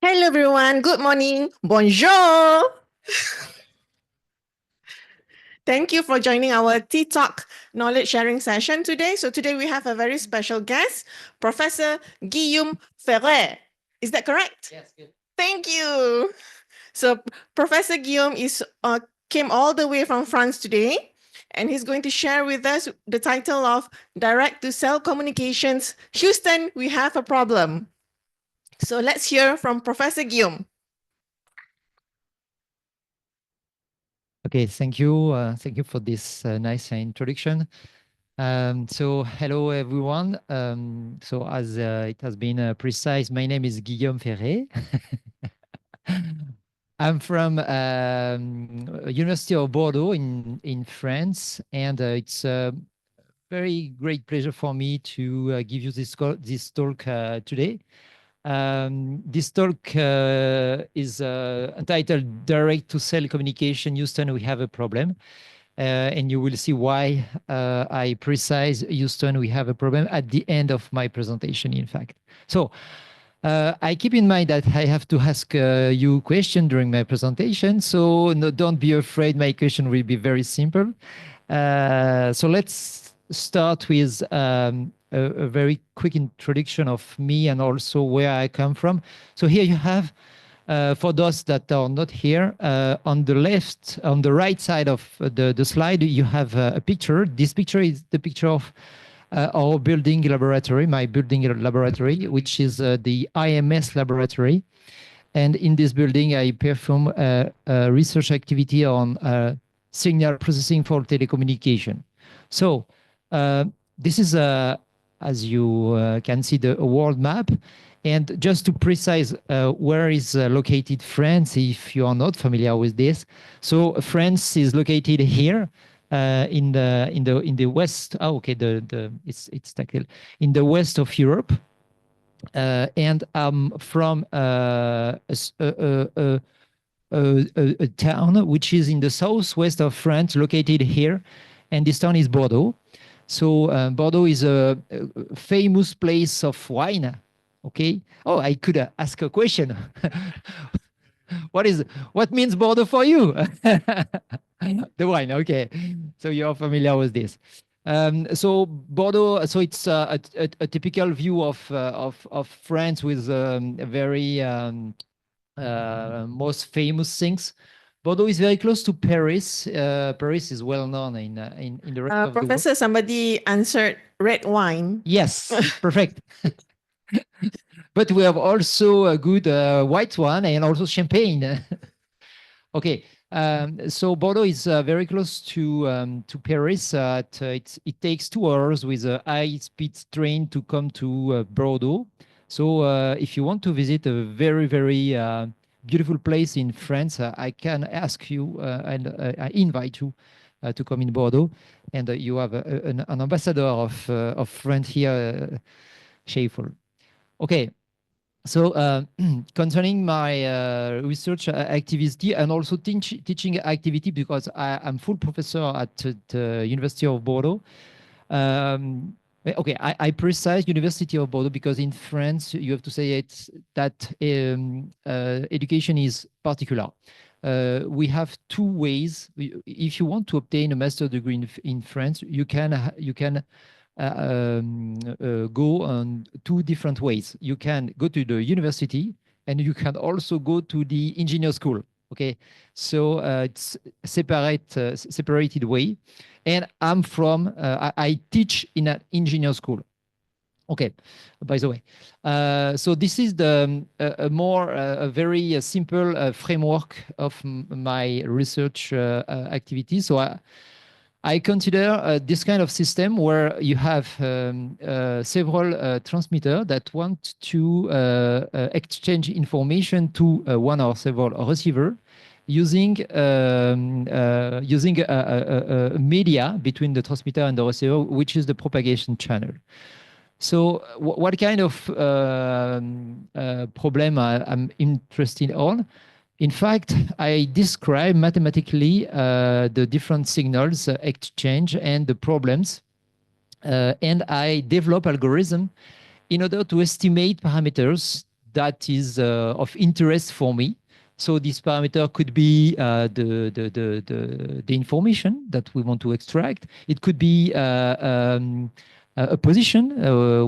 Hello everyone, good morning, bonjour. Thank you for joining our TeaTalk knowledge sharing session today. So today we have a very special guest, Professor Guillaume Ferrer. Is that correct? Yes, good. Thank you. So Professor Guillaume came all the way from France today, and he's going to share with us the title of Direct to Cell Communications. Houston, we have a problem. So let's hear from Professor Guillaume. Okay, thank you. Thank you for this nice introduction. So hello, everyone. So as it has been precise, my name is Guillaume Ferré. I'm from University of Bordeaux in France, and it's a very great pleasure for me to give you this talk today. This talk is entitled Direct to Cell Communication, Houston, we have a problem. And you will see why I precise Houston, we have a problem at the end of my presentation, in fact. So I keep in mind that I have to ask you a question during my presentation. So no, don't be afraid, my question will be very simple. So let's start with a very quick introduction of me and also where I come from. So here you have, for those that are not here, on the right side of the slide, you have a picture. This picture is the picture of our building laboratory, my building laboratory, which is the IMS laboratory. And in this building, I perform research activity on signal processing for telecommunication. So this is, as you can see, the world map. And just to precise where is located France, if you are not familiar with this. So France is located here in the west. Oh, okay, it's tactile in the west of Europe. And I'm from a town which is in the southwest of France, located here, and this town is Bordeaux. So Bordeaux is a famous place of wine. Okay. Oh, I could ask a question. What means Bordeaux for you? The wine. Okay. So you're familiar with this. So Bordeaux, so it's a typical view of France with a very most famous things. Bordeaux is very close to Paris. Paris is well known in the rest of the world. Professor, somebody answered red wine. Yes, perfect. But we have also a good white one and also champagne. Okay, so Bordeaux is very close to Paris. It takes 2 hours with a high-speed train to come to Bordeaux. So if you want to visit a very, very beautiful place in France, I can ask you and I invite you to come in Bordeaux. And you have an ambassador of France here, Schaeffel. Okay. So concerning my research activity and also teaching activity, because I'm full professor at the University of Bordeaux. Okay, I precise University of Bordeaux because in France you have to say it that education is particular. We have 2 ways. If you want to obtain a master's degree in France, you can go on 2 different ways. You can go to the university and you can also go to the engineer school. Okay, so it's separated way. And I'm from, I teach in an engineer school. Okay, by the way. So this is the a very simple framework of my research activity. So I consider this kind of system where you have several transmitters that want to exchange information to one or several receiver using a media between the transmitter and the receiver, which is the propagation channel. So what kind of problem I'm interested on? In fact, I describe mathematically the different signals exchange and the problems. And I develop algorithm in order to estimate parameters that is of interest for me. So this parameter could be the information that we want to extract. It could be a position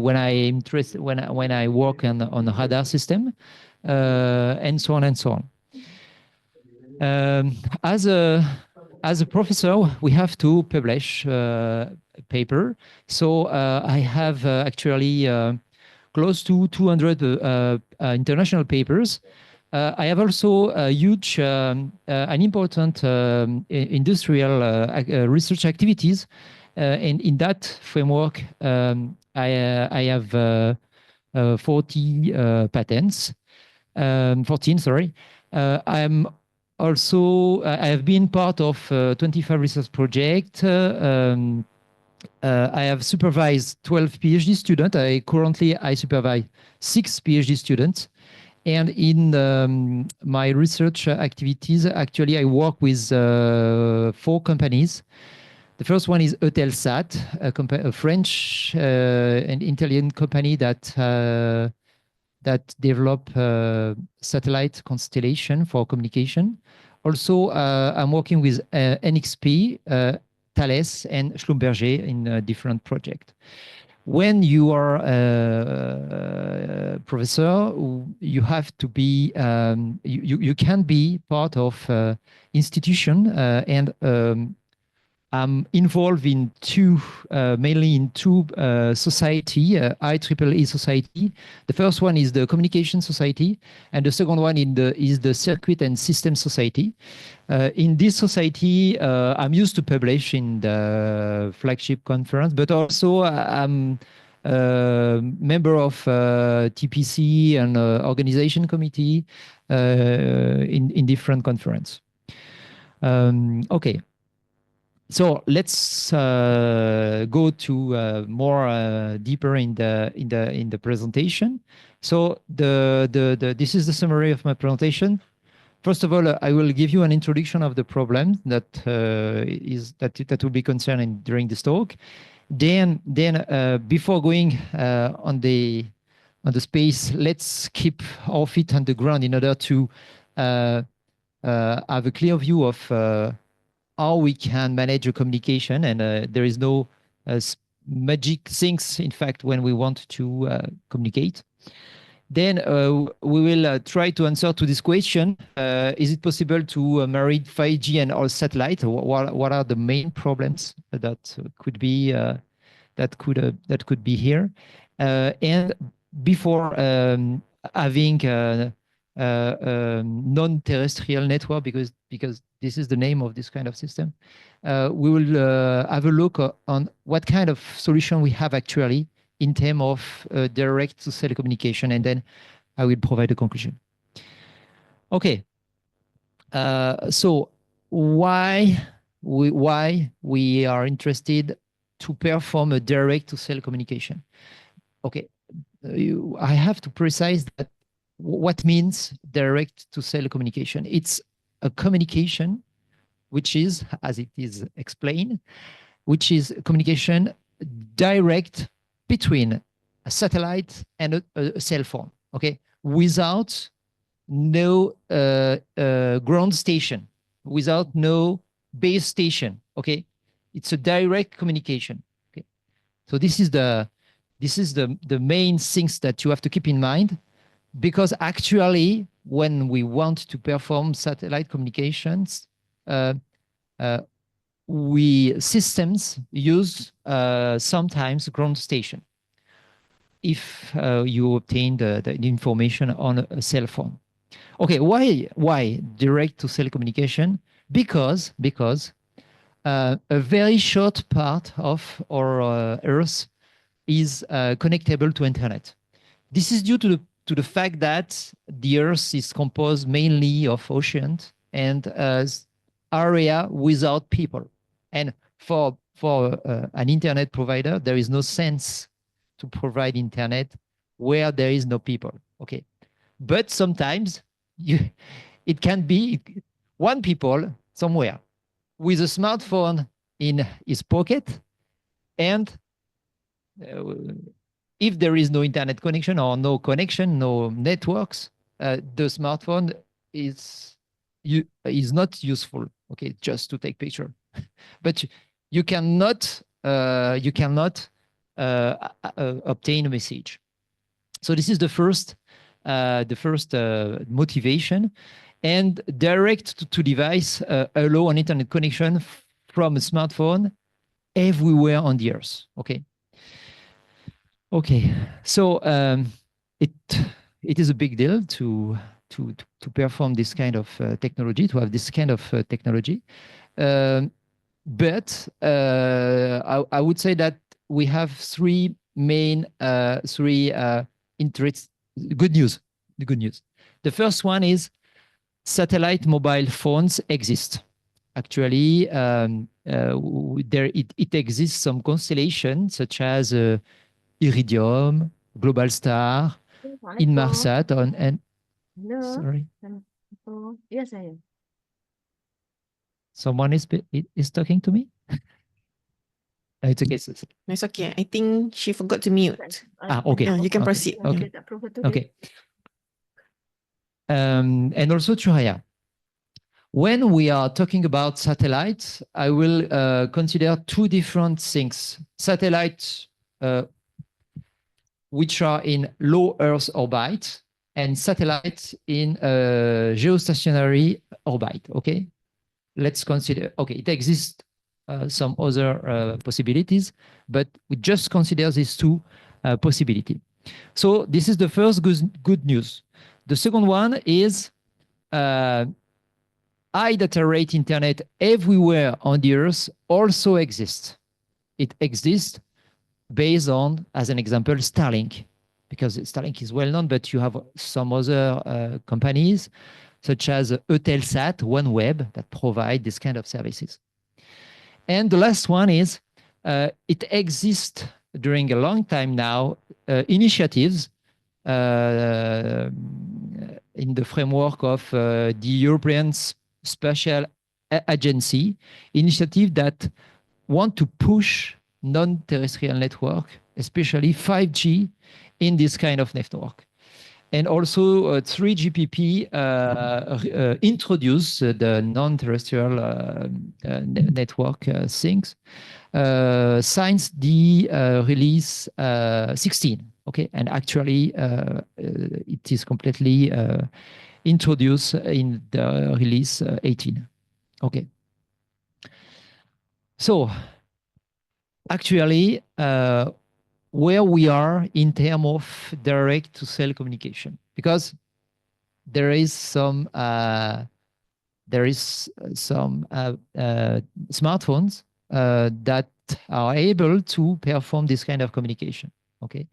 when I interest when I work on a radar system, and so on and so on. Um, as a as a professor, we have to publish a paper. So I have actually close to 200 international papers. I have also a huge, an important industrial research activities. And in that framework, I have 40 patents, 14, sorry. I'm also, I have been part of 25 research projects. I have supervised 12 PhD students. Currently, I supervise 6 PhD students. And in my research activities, actually, I work with 4 companies. The first one is Eutelsat, a French and Italian company that develop satellite constellation for communication. Also, I'm working with NXP, Thales, and Schlumberger in a different project. When you are a professor, you have to be, you can be part of institution, and I'm involved in two, mainly in two society, IEEE society. The first one is the Communication Society, and the second one is the Circuit and System Society. In this society, I'm used to publish in the flagship conference, but also I'm a member of TPC and organization committee in different conference. Okay. So let's go to more deeper in the presentation. So this is the summary of my presentation. First of all, I will give you an introduction of the problem that that will be concerning during this talk. Then before going on the space, let's keep our feet on the ground in order to have a clear view of how we can manage a communication. And there is no magic things, in fact, when we want to communicate. Then we will try to answer to this question. Is it possible to marry 5G and all satellite? What are the main problems that could be that could be here? And before having non-terrestrial network, because this is the name of this kind of system, we will have a look on what kind of solution we have actually in terms of direct to cell communication, and then I will provide a conclusion. Okay, so why we are interested to perform a direct to cell communication? Okay, I have to precise that what means direct to cell communication. It's a communication which is, as it is explained, which is communication direct between a satellite and a cell phone, okay, without no ground station, without no base station, okay. It's a direct communication, okay. So this is the main things that you have to keep in mind, because actually when we want to perform satellite communications, systems use sometimes ground station if you obtain the information on a cell phone. Okay, why direct to cell communication? Because a very short part of our Earth is connectable to internet. This is due to the fact that the Earth is composed mainly of oceans and area without people. And for an internet provider, there is no sense to provide internet where there is no people. Okay, but sometimes it can be one people somewhere with a smartphone in his pocket and if there is no internet connection or no connection, no networks, the smartphone is not useful. Okay, just to take picture, but you cannot obtain a message. So this is the first motivation, and direct to device allow an internet connection from a smartphone everywhere on the earth. Okay. Okay, so it is a big deal to perform this kind of technology, to have this kind of technology. But I would say that we have three main interests. Good news. The good news. The first one is satellite mobile phones exist. Actually, it exists some constellations such as Iridium, Global Star, Inmarsat, and sorry. Yes, I am. Someone is talking to me? It's okay. It's okay. I think she forgot to mute. Okay. Yeah, you can Okay. proceed. Okay. Yeah. Okay. And also Churaya. When we are talking about satellites, I will consider two different things. Satellites which are in low Earth orbit and satellites in geostationary orbit. Okay, let's consider. Okay, it exists some other possibilities, but we just consider these two possibilities. So this is the first good news. The second one is high data rate internet everywhere on the Earth also exists. It exists based on, as an example, Starlink, because Starlink is well known, but you have some other companies such as Eutelsat, OneWeb, that provide this kind of services. And the last one is it exists during a long time now, initiatives in the framework of the European Spatial Agency, initiative that want to push non-terrestrial network, especially 5G, in this kind of network. And also 3GPP introduce the non-terrestrial network things since the release 16. Okay, and actually it is completely introduced in the release 18. Okay. So actually, where we are in terms of direct to cell communication, because there is some smartphones that are able to perform this kind of communication. Okay,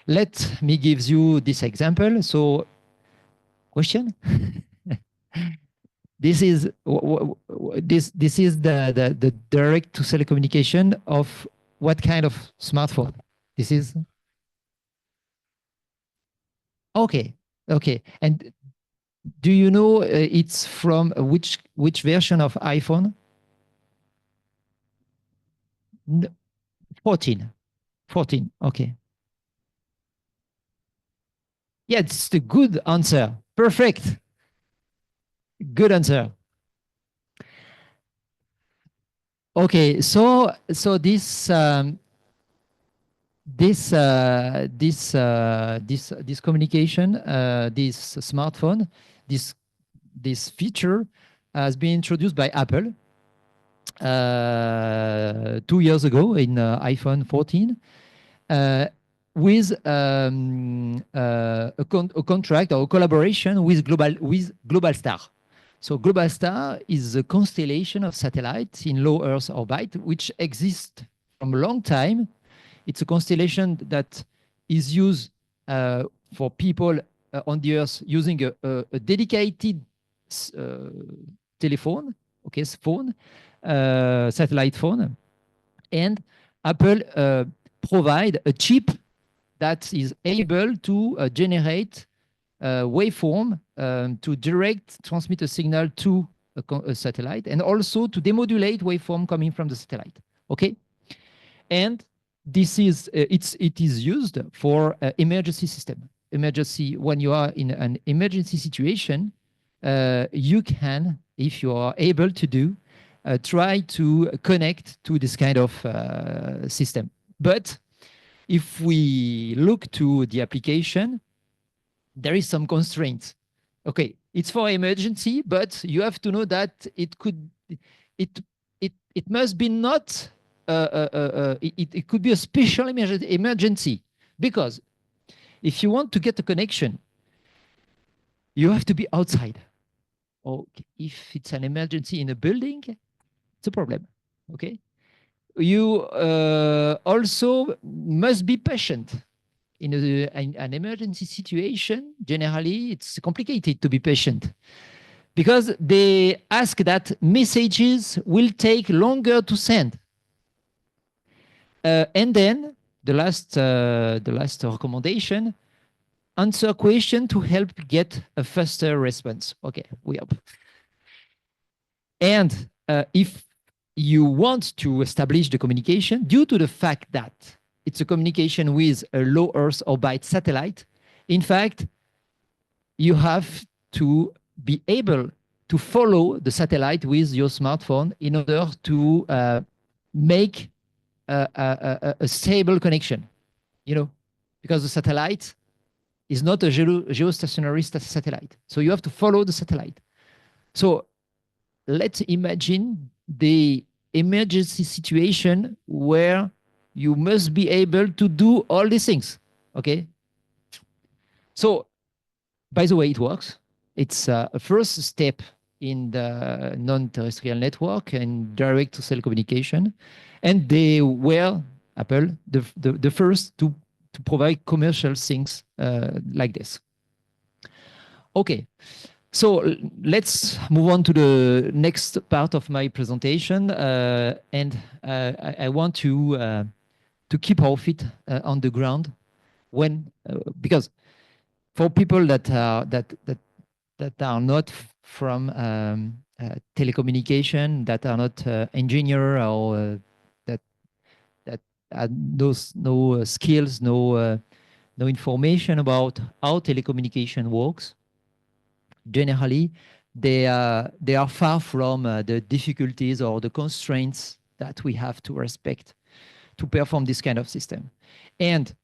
let me give you this example. So, question. This is the direct to cell communication of what kind of smartphone? This is okay. Okay, and do you know it's from which version of iPhone? 14. 14. Okay. Yeah, it's the good answer. Perfect. Good answer. Okay, so this this communication, this smartphone, this feature has been introduced by Apple 2 years ago in iPhone 14 with a contract or a collaboration with Global Star. So Global Star is a constellation of satellites in low Earth orbit, which exists from a long time. It's a constellation that is used for people on the Earth using a dedicated telephone, okay, phone, satellite phone. And Apple provide a chip that is able to generate waveform to direct transmit a signal to a satellite, and also to demodulate waveform coming from the satellite. Okay, and this is it is used for emergency system. Emergency, when you are in an emergency situation, you can, if you are able to do, try to connect to this kind of system. But if we look to the application, there is some constraints. Okay, it's for emergency, but you have to know that it it must be not it could be a special emergency, because if you want to get a connection, you have to be outside. Or if it's an emergency in a building, it's a problem. Okay, you also must be patient. In an emergency situation, generally, it's complicated to be patient, because they ask that messages will take longer to send. And then the last recommendation, answer question to help get a faster response. Okay, we hope. And if you want to establish the communication, due to the fact that it's a communication with a low Earth orbit satellite, in fact, you have to be able to follow the satellite with your smartphone in order to make a stable connection, because the satellite is not a geostationary satellite. So you have to follow the satellite. So let's imagine the emergency situation where you must be able to do all these things. Okay. So, by the way, it works. It's a first step in the non-terrestrial network and direct-to-cell communication. And they were, Apple, the first to provide commercial things like this. Okay. So let's move on to the next part of my presentation, and I want to keep our feet on the ground because for people that are not from telecommunication, that are not engineer, or that those no skills, no information about how telecommunication works. Generally, they are far from the difficulties or the constraints that we have to respect to perform this kind of system. And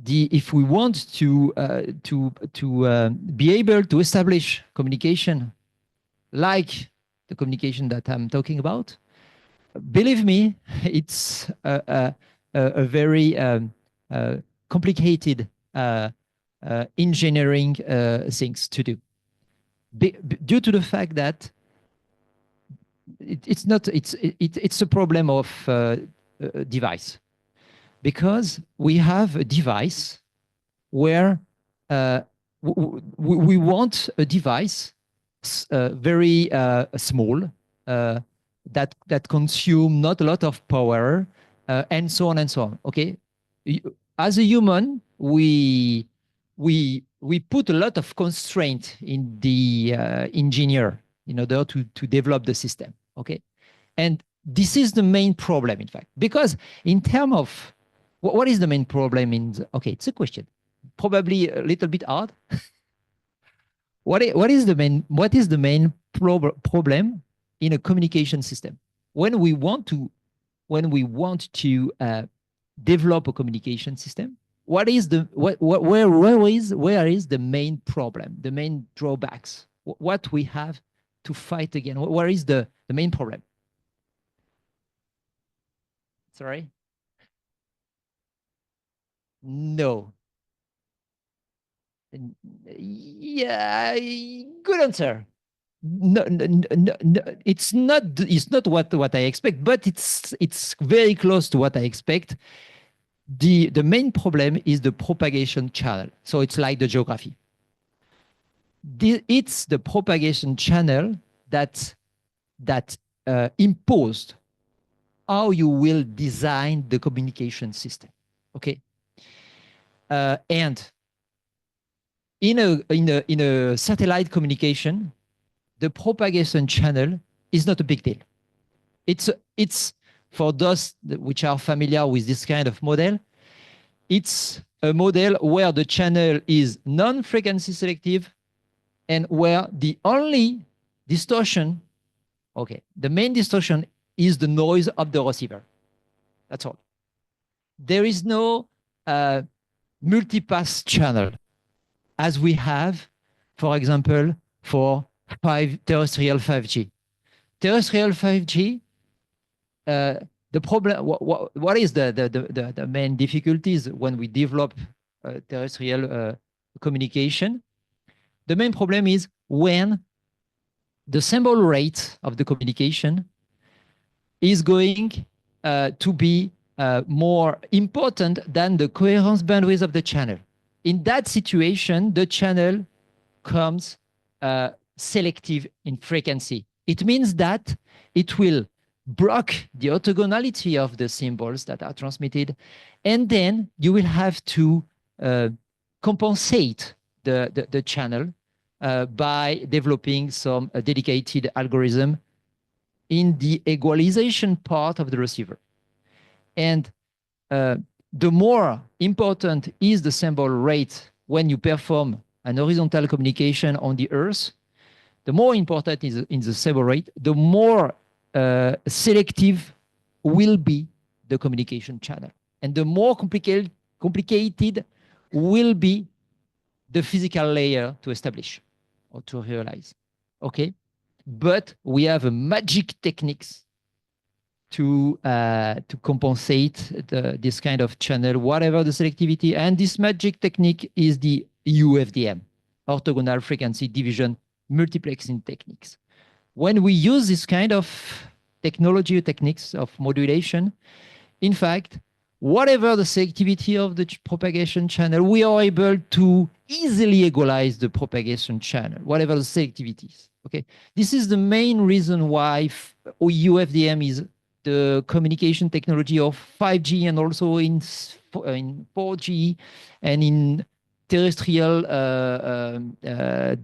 if we want to be able to establish communication like the communication that I'm talking about, believe me, it's a very complicated engineering things to do, due to the fact that it's a problem of device, because we have a device where we want a device very small, that consume not a lot of power, and so on and so on. Okay, as a human, we put a lot of constraint in the engineer in order to develop the system. Okay, and this is the main problem, in fact, because in terms of what is the main problem okay, it's a question, probably a little bit hard. What is the main problem in a communication system when we want to develop a communication system? What is where is the main problem, the main drawbacks? What we have to fight again? Where is the main problem? Sorry. No. Yeah, good answer. No, it's not what I expect, but it's very close to what I expect. The main problem is the propagation channel. So it's like the geography. It's the propagation channel that imposed how you will design the communication system. Okay, and in a satellite communication, the propagation channel is not a big deal. It's for those which are familiar with this kind of model, it's a model where the channel is non-frequency selective and where the only distortion, okay, the main distortion is the noise of the receiver. That's all. There is no multipass channel as we have, for example, for terrestrial 5G. Terrestrial 5G, the problem, what is the main difficulties when we develop terrestrial communication? The main problem is when the symbol rate of the communication is going to be more important than the coherence bandwidth of the channel. In that situation, the channel comes selective in frequency. It means that it will block the orthogonality of the symbols that are transmitted, and then you will have to compensate the channel by developing some dedicated algorithm in the equalization part of the receiver. And the more important is the symbol rate when you perform an horizontal communication on the Earth, the more important is in the symbol rate, the more selective will be the communication channel. And the more complicated will be the physical layer to establish or to realize, okay? But we have a magic techniques to compensate this kind of channel, whatever the selectivity. And this magic technique is the UFDM, orthogonal frequency division multiplexing techniques. When we use this kind of technology techniques of modulation, in fact, whatever the selectivity of the propagation channel, we are able to easily equalize the propagation channel, whatever the selectivities. Okay, this is the main reason why UFDM is the communication technology of 5G and also in 4G and in terrestrial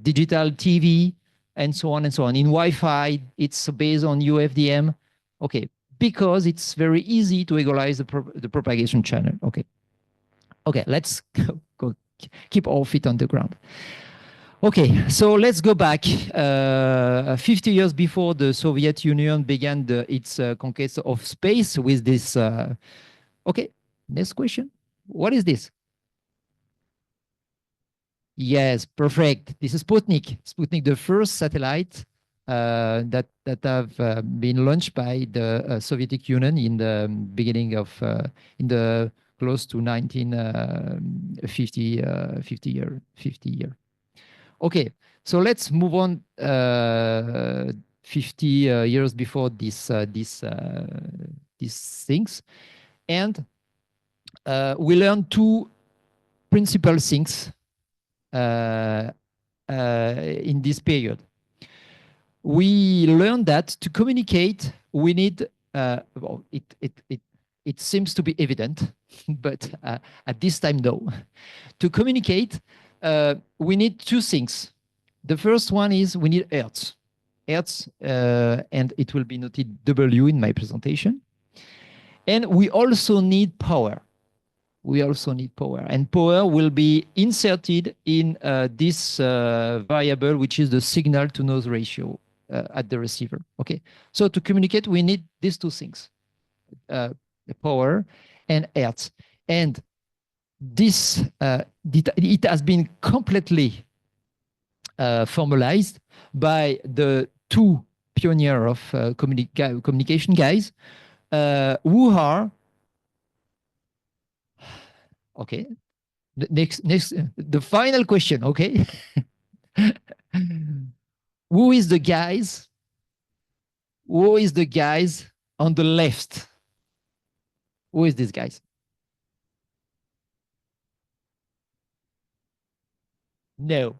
digital TV and so on and so on. In Wi-Fi, it's based on UFDM. Okay, because it's very easy to equalize the propagation channel. Okay, okay, let's go keep our feet on the ground. Okay, so let's go back 50 years before the Soviet Union began its conquest of space with this. Okay, next question. What is this? Yes, perfect. This is Sputnik. Sputnik, the first satellite that have been launched by the Soviet Union in the beginning of in the close to 1950 50 year. Okay, so let's move on 50 years before these things, and we learned two principal things in this period. We learned that to communicate, we need, well, it seems to be evident, but at this time, no. To communicate, we need two things. The first one is we need hertz. Hertz, and it will be noted W in my presentation. And we also need power. We also need power. And power will be inserted in this variable, which is the signal to noise ratio at the receiver. Okay. So to communicate, we need these two things, power and hertz. And this, it has been completely formalized by the two pioneers of communication guys who are, okay, the final question, okay? Who is the guys on the left? Who is these guys? No.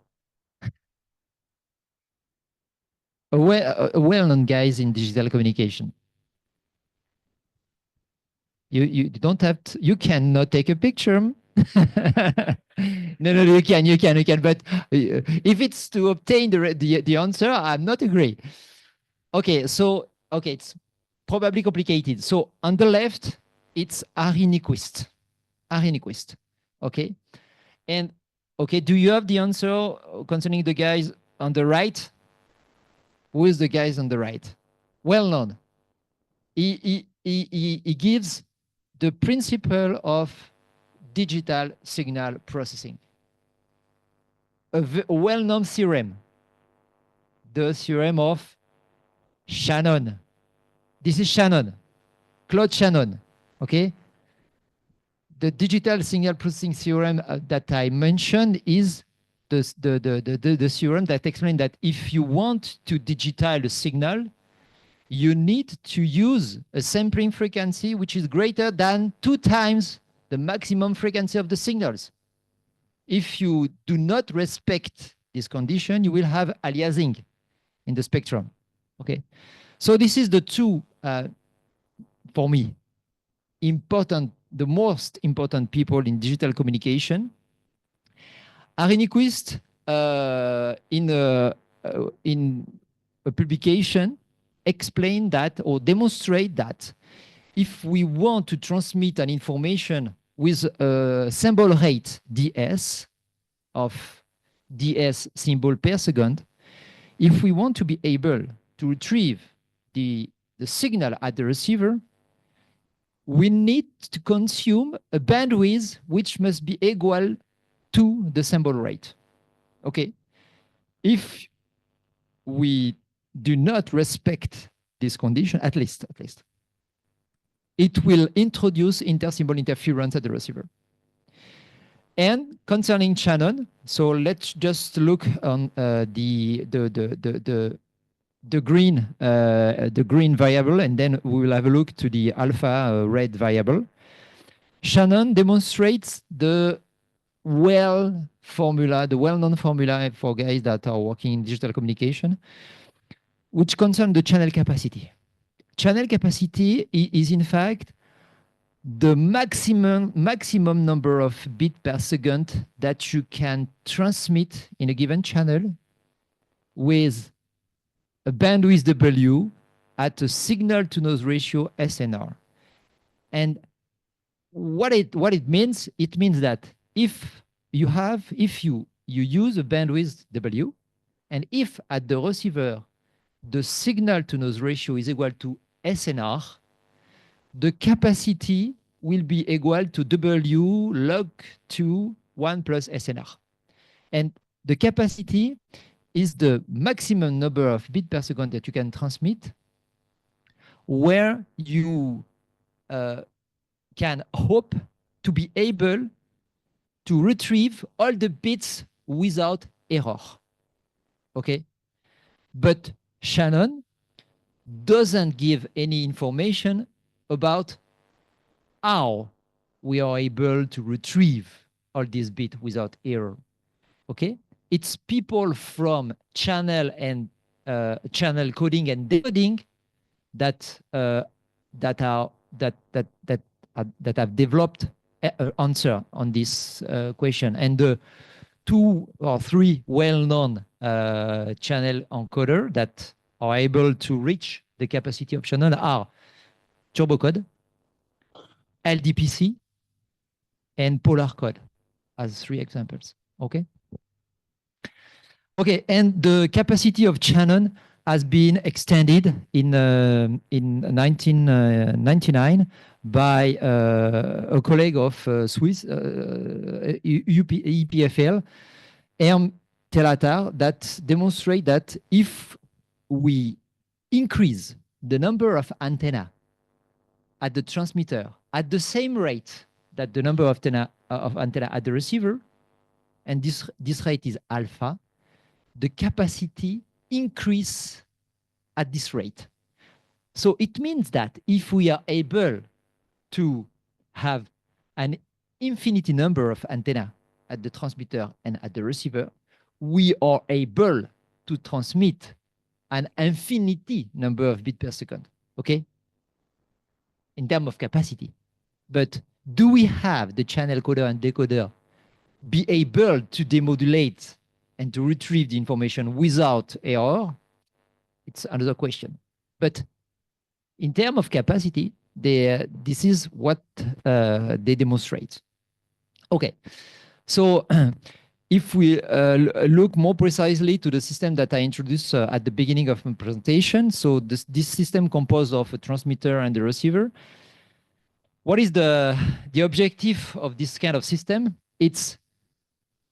Well-known guys in digital communication. You don't have to, you cannot take a picture. No, you can. But if it's to obtain the answer, I'm not agree. Okay, so okay, it's probably complicated. So on the left, it's Harry Nyquist. Okay? And okay, do you have the answer concerning the guys on the right? Who is the guys on the right? Well known. He gives the principle of digital signal processing. A well-known theorem, the theorem of Shannon. This is Shannon, Claude Shannon, okay? The digital signal processing theorem that I mentioned is the theorem that explains that if you want to digitize a signal, you need to use a sampling frequency which is greater than 2 times the maximum frequency of the signals. If you do not respect this condition, you will have aliasing in the spectrum. Okay, so this is the two, for me, the most important people in digital communication. Harry Nyquist, in a publication, explain that or demonstrate that if we want to transmit an information with a symbol rate ds of ds symbol per second, if we want to be able to retrieve the signal at the receiver, we need to consume a bandwidth which must be equal to the symbol rate. Okay, if we do not respect this condition, at least, it will introduce inter-symbol interference at the receiver. And concerning Shannon, so let's just look on the green variable, and then we will have a look to the alpha red variable. Shannon demonstrates the well-known formula for guys that are working in digital communication, which concern the channel capacity. Channel capacity is in fact the maximum number of bits per second that you can transmit in a given channel with a bandwidth W at a signal to noise ratio SNR. And what it means, it means that if you use a bandwidth W, and if at the receiver the signal to noise ratio is equal to SNR, the capacity will be equal to W log to 1 plus SNR. And the capacity is the maximum number of bits per second that you can transmit, where you can hope to be able to retrieve all the bits without error. Okay? But Shannon doesn't give any information about how we are able to retrieve all these bits without error. Okay? It's people from channel and channel coding and decoding that have developed an answer on this question. And the 2 or 3 well-known channel encoder that are able to reach the capacity of Shannon are TurboCode, LDPC, and PolarCode as 3 examples. Okay. Okay, and the capacity of Shannon has been extended in 1999 by a colleague of Swiss, EPFL, Herm Telatar, that demonstrate that if we increase the number of antenna at the transmitter at the same rate that the number of antenna at the receiver, and this rate is alpha, the capacity increase at this rate. So it means that if we are able to have an infinity number of antenna at the transmitter and at the receiver, we are able to transmit an infinity number of bits per second, okay? In terms of capacity. But do we have the channel coder and decoder be able to demodulate and to retrieve the information without error? It's another question. But in terms of capacity, this is what they demonstrate. Okay, so if we look more precisely to the system that I introduced at the beginning of my presentation, so this system composed of a transmitter and a receiver. What is the objective of this kind of system? It's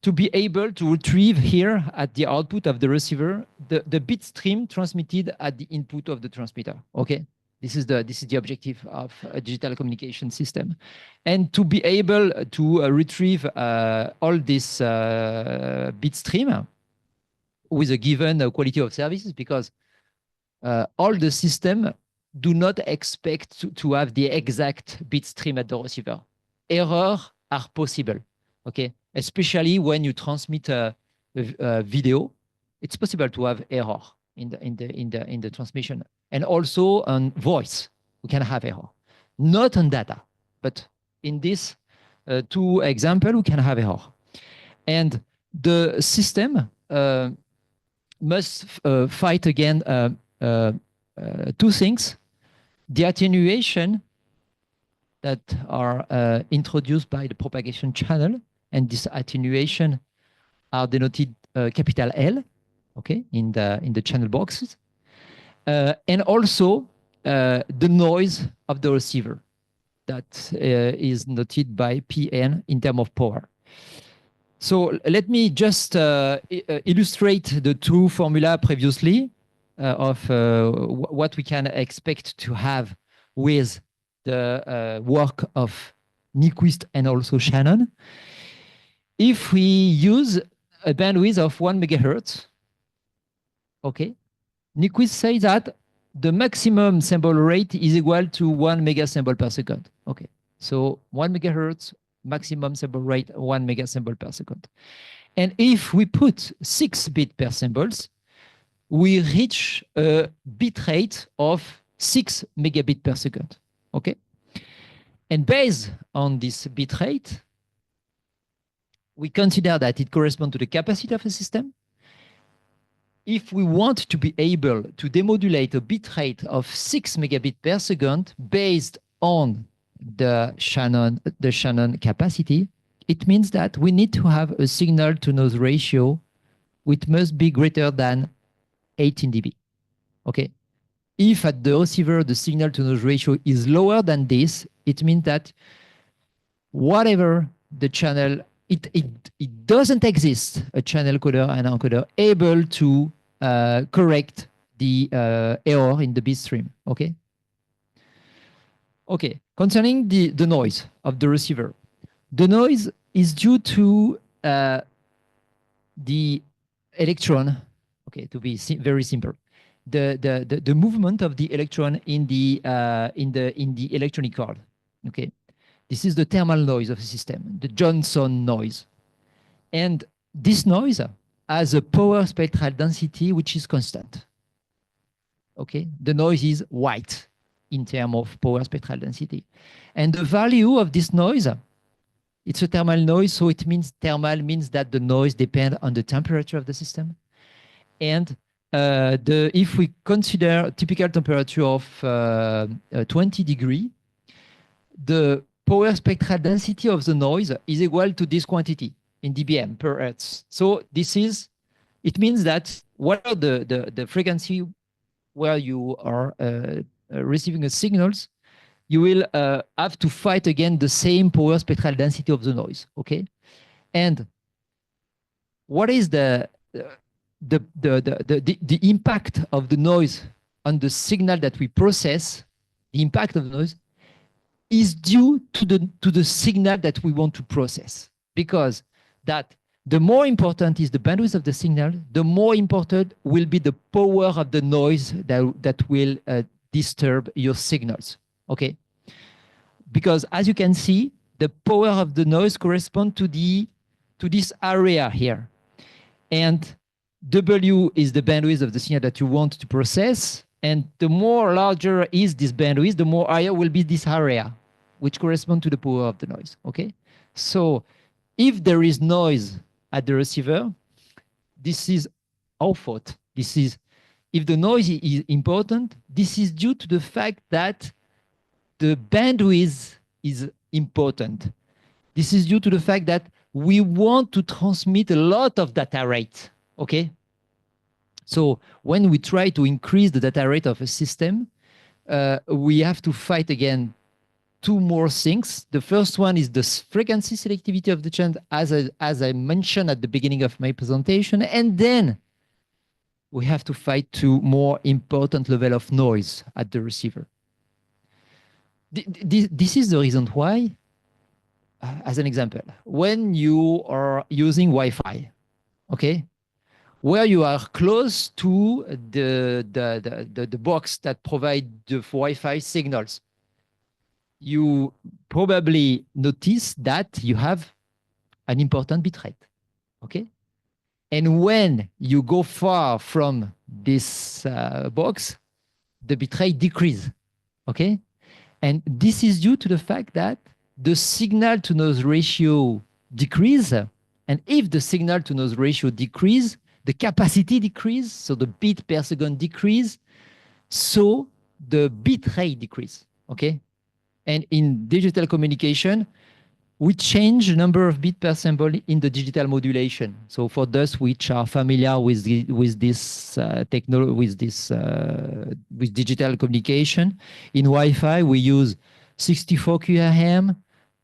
to be able to retrieve here at the output of the receiver the bit stream transmitted at the input of the transmitter. Okay, this is the objective of a digital communication system, and to be able to retrieve all this bit stream with a given quality of services, because all the system do not expect to have the exact bit stream at the receiver. Errors are possible. Okay, especially when you transmit a video, it's possible to have error in the transmission, and also on voice we can have error, not on data, but in this two example we can have error, and the system must fight again two things: the attenuation that are introduced by the propagation channel, and this attenuation are denoted capital L, okay, in the channel boxes, and also the noise of the receiver that is noted by Pn in terms of power. So let me just illustrate the two formula previously of what we can expect to have with the work of Nyquist and also Shannon. If we use a bandwidth of 1 megahertz, okay, Nyquist says that the maximum sample rate is equal to 1 megasample per second. Okay, so 1 megahertz, maximum sample rate 1 megasample per second. And if we put 6 bits per samples, we reach a bit rate of 6 megabits per second. Okay, and based on this bit rate, we consider that it corresponds to the capacity of a system. If we want to be able to demodulate a bit rate of 6 megabits per second based on the Shannon capacity, it means that we need to have a signal to noise ratio which must be greater than 18 dB. Okay, if at the receiver the signal to noise ratio is lower than this, it means that whatever the channel, it doesn't exist a channel coder and encoder able to correct the error in the bit stream. Okay. Okay. Concerning the noise of the receiver, the noise is due to the electron. Okay, to be very simple, the movement of the electron in the electronic card. Okay. This is the thermal noise of the system, the Johnson noise. And this noise has a power spectral density which is constant. Okay, the noise is white in terms of power spectral density. And the value of this noise, it's a thermal noise, so it means thermal means that the noise depends on the temperature of the system. And if we consider a typical temperature of 20 degrees, the power spectral density of the noise is equal to this quantity in dBm per hertz. So this is, it means that whatever the frequency where you are receiving the signals, you will have to fight again the same power spectral density of the noise. Okay, and what is the impact of the noise on the signal that we process? The impact of the noise is due to the signal that we want to process, because that the more important is the bandwidth of the signal, the more important will be the power of the noise that will disturb your signals. Okay, because as you can see, the power of the noise corresponds to this area here, and W is the bandwidth of the signal that you want to process, and the more larger is this bandwidth, the more higher will be this area, which corresponds to the power of the noise. Okay, so if there is noise at the receiver, this is our fault. This is if the noise is important, this is due to the fact that the bandwidth is important. This is due to the fact that we want to transmit a lot of data rate, okay? So when we try to increase the data rate of a system, we have to fight again two more things. The first one is the frequency selectivity of the channel, as I mentioned at the beginning of my presentation, and then we have to fight two more important level of noise at the receiver. This is the reason why, as an example, when you are using Wi-Fi, okay, where you are close to the box that provide the Wi-Fi signals, you probably notice that you have an important bitrate, okay? And when you go far from this box, the bitrate decrease, okay? And this is due to the fact that the signal to noise ratio decrease. And if the signal to noise ratio decrease, the capacity decrease, so the bit per second decrease, so the bit rate decrease, okay? And in digital communication, we change the number of bits per symbol in the digital modulation. So for those which are familiar with this technology, with digital communication, in Wi-Fi we use 64 QRM,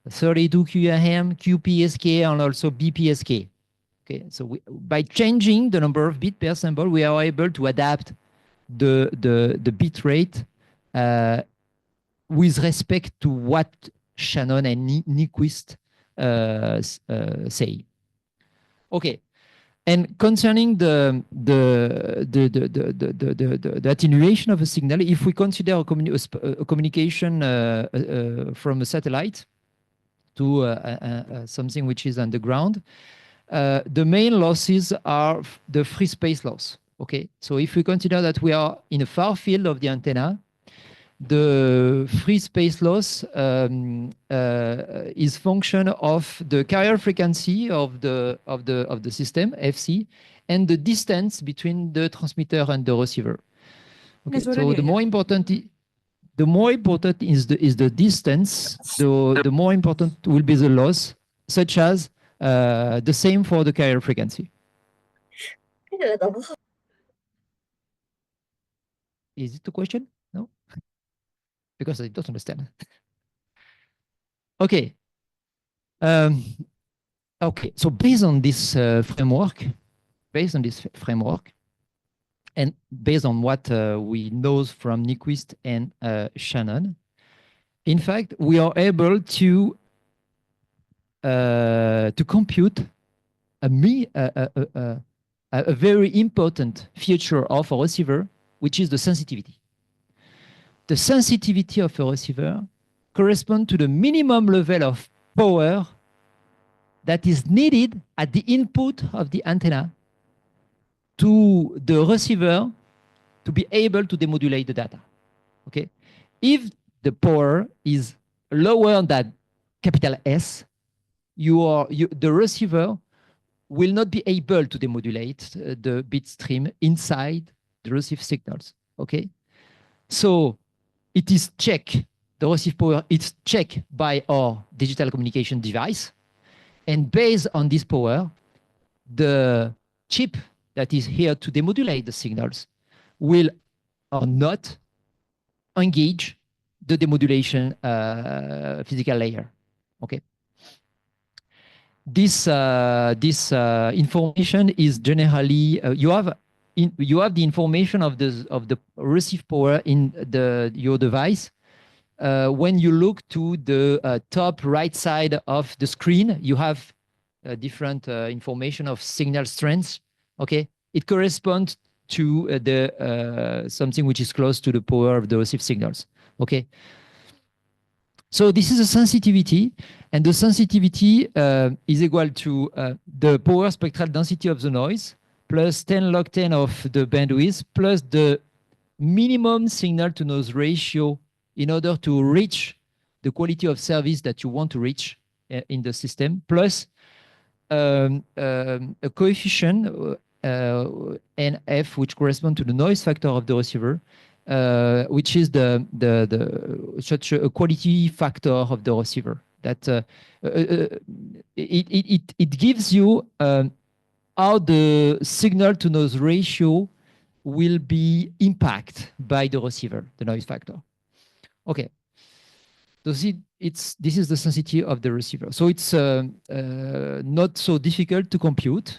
32 QRM, QPSK, and also BPSK. Okay, so by changing the number of bits per symbol, we are able to adapt the bit rate with respect to what Shannon and Nyquist say. Okay, and concerning the attenuation of a signal, if we consider a communication from a satellite to something which is underground, the main losses are the free space loss. Okay, so if we consider that we are in a far field of the antenna, the free space loss is function of the carrier frequency of the system, FC, and the distance between the transmitter and the receiver. Okay, so the more important is the distance. So the more important will be the loss, such as the same for the carrier frequency. Is it a question? No? Because I don't understand. Okay. Okay, so based on this framework, and based on what we know from Nyquist and Shannon, in fact, we are able to compute a very important feature of a receiver, which is the sensitivity. The sensitivity of a receiver corresponds to the minimum level of power that is needed at the input of the antenna to the receiver to be able to demodulate the data. Okay, if the power is lower than capital S, the receiver will not be able to demodulate the bit stream inside the receive signals. Okay, so it is checked, the receive power is checked by our digital communication device. And based on this power, the chip that is here to demodulate the signals will or not engage the demodulation physical layer. Okay. This information is generally you have the information of the receive power in your device. When you look to the top right side of the screen, you have different information of signal strengths. Okay, it corresponds to the something which is close to the power of the receive signals. Okay. So this is a sensitivity, and the sensitivity is equal to the power spectral density of the noise plus 10 log 10 of the bandwidth plus the minimum signal to noise ratio in order to reach the quality of service that you want to reach in the system, plus a coefficient NF, which correspond to the noise factor of the receiver, which is such a quality factor of the receiver that it gives you how the signal to noise ratio will be impacted by the receiver, the noise factor. Okay. So this is the sensitivity of the receiver. So it's not so difficult to compute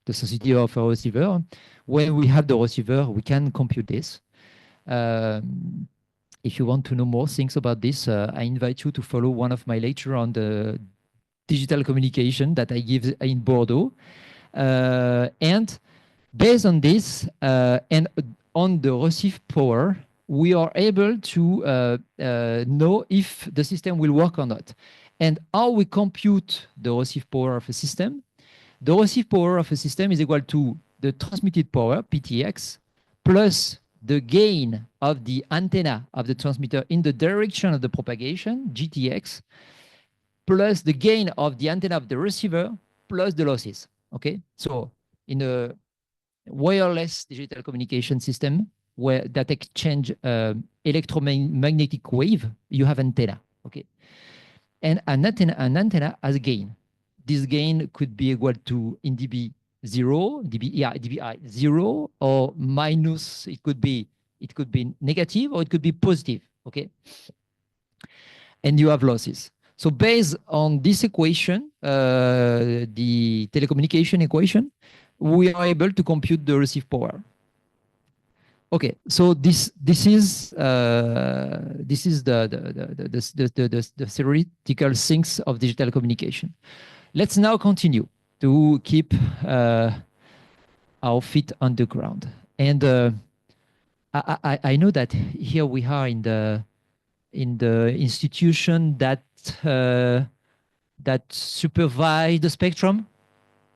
the sensitivity of a receiver. When we have the receiver, we can compute this. If you want to know more things about this, I invite you to follow one of my lectures on the digital communication that I give in Bordeaux. And based on this and on the receive power, we are able to know if the system will work or not. And how we compute the receive power of a system. The receive power of a system is equal to the transmitted power, PTX, plus the gain of the antenna of the transmitter in the direction of the propagation, GTX, plus the gain of the antenna of the receiver, plus the losses. Okay, so in a wireless digital communication system where that exchange electromagnetic wave, you have antenna. Okay, and an antenna has a gain. This gain could be equal to in dB 0, dBi 0, or minus. It could be negative or it could be positive. Okay, and you have losses. So based on this equation, the telecommunication equation, we are able to compute the receive power. Okay, so this is the theoretical things of digital communication. Let's now continue to keep our feet on the ground. And I know that here we are in the institution that that supervise the spectrum.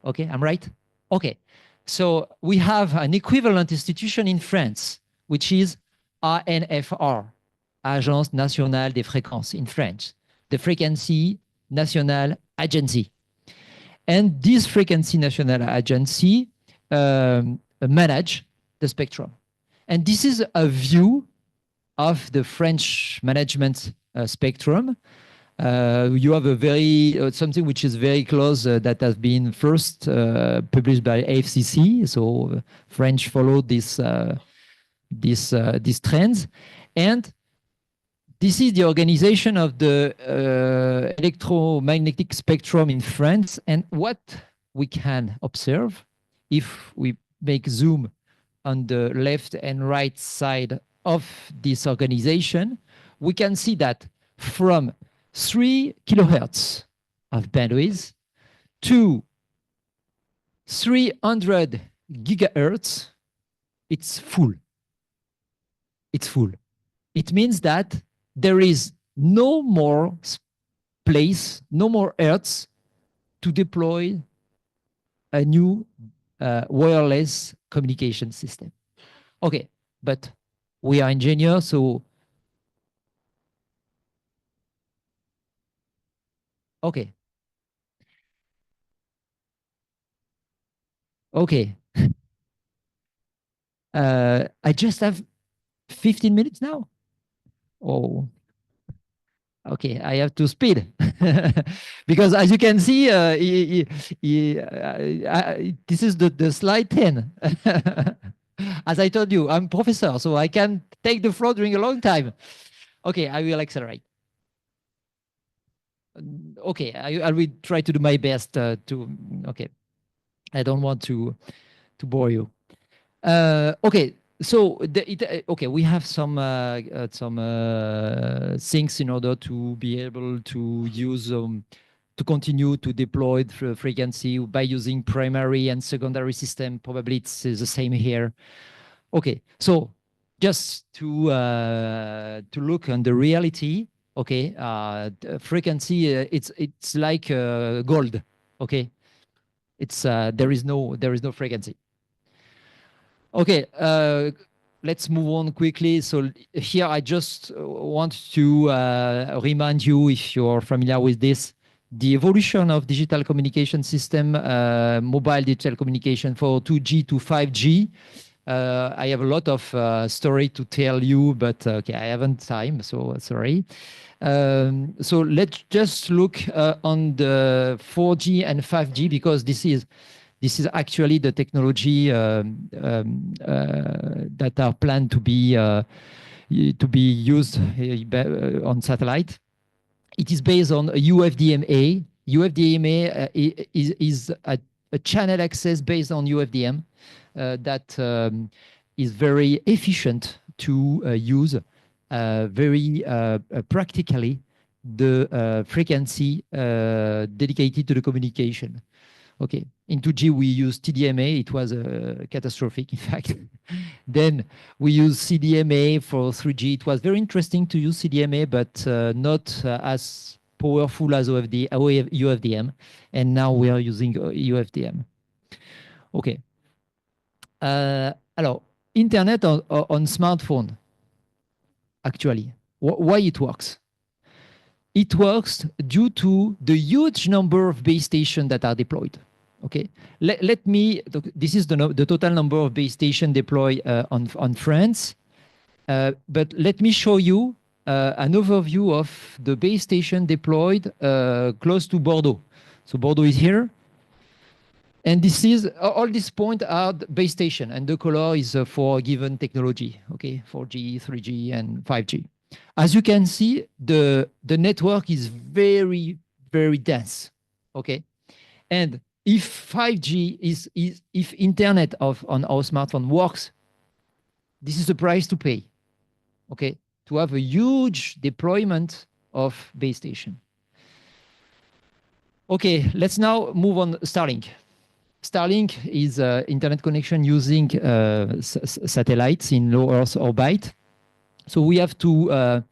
Okay, I'm right? Okay, so we have an equivalent institution in France, which is ANFR, Agence Nationale des Fréquences in French, the Frequency National Agency. And this Frequency National Agency manage the spectrum. And this is a view of the French management spectrum. You have a very something which is very close that has been first published by AFCC. So French followed these trends, and this is the organization of the electromagnetic spectrum in France. And what we can observe, if we make zoom on the left and right side of this organization, we can see that from 3 kilohertz of bandwidth to 300 gigahertz, it's full. It's full. It means that there is no more place, no more hertz to deploy a new wireless communication system. Okay, but we are engineers, so okay. Okay. I just have 15 minutes now. Oh, okay. I have to speed because as you can see, this is the slide 10. As I told you, I'm professor, so I can take the floor during a long time. Okay, I will accelerate. Okay, I will try to do my best okay. I don't want to bore you. Okay, so okay, we have some things in order to be able to use to continue to deploy the frequency by using primary and secondary system. Probably it's the same here. Okay, so just to look on the reality. Okay, the frequency it's like gold. Okay, it's there is no frequency. Okay, let's move on quickly. So here I just want to remind you, if you're familiar with this, the evolution of digital communication system, mobile digital communication for 2G to 5G. I have a lot of story to tell you, but okay, I haven't time, so sorry. So let's just look on the 4G and 5G, because this is actually the technology that are planned to be used on satellite. It is based on UFDMA. UFDMA is a channel access based on UFDM that is very efficient to use very practically the frequency dedicated to the communication. Okay, in 2G we use TDMA. It was catastrophic, in fact. Then we use CDMA for 3G. It was very interesting to use CDMA, but not as powerful as UFDM. And now we are using UFDM. Okay. Alors, Internet on smartphone, actually. Why it works? It works due to the huge number of base stations that are deployed. Okay, let me, this is the total number of base stations deployed on France. But let me show you an overview of the base station deployed close to Bordeaux. So Bordeaux is here. And this is, all these points are the base station, and the color is for a given technology, okay, 4G, 3G, and 5G. As you can see, the network is very, very dense, okay? And if 5G if internet on our smartphone works, this is the price to pay, okay? To have a huge deployment of base station. Okay, let's now move on Starlink. Starlink is internet connection using satellites in low Earth orbit. So we have to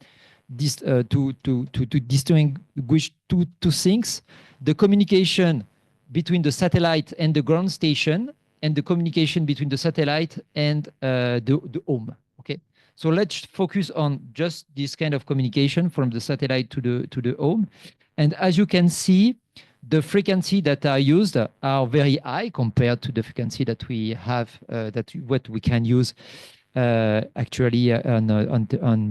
distinguish two things: the communication between the satellite and the ground station, and the communication between the satellite and the home. Okay, so let's focus on just this kind of communication from the satellite to the home. And as you can see, the frequency that are used are very high compared to the frequency that we have, what we can use actually on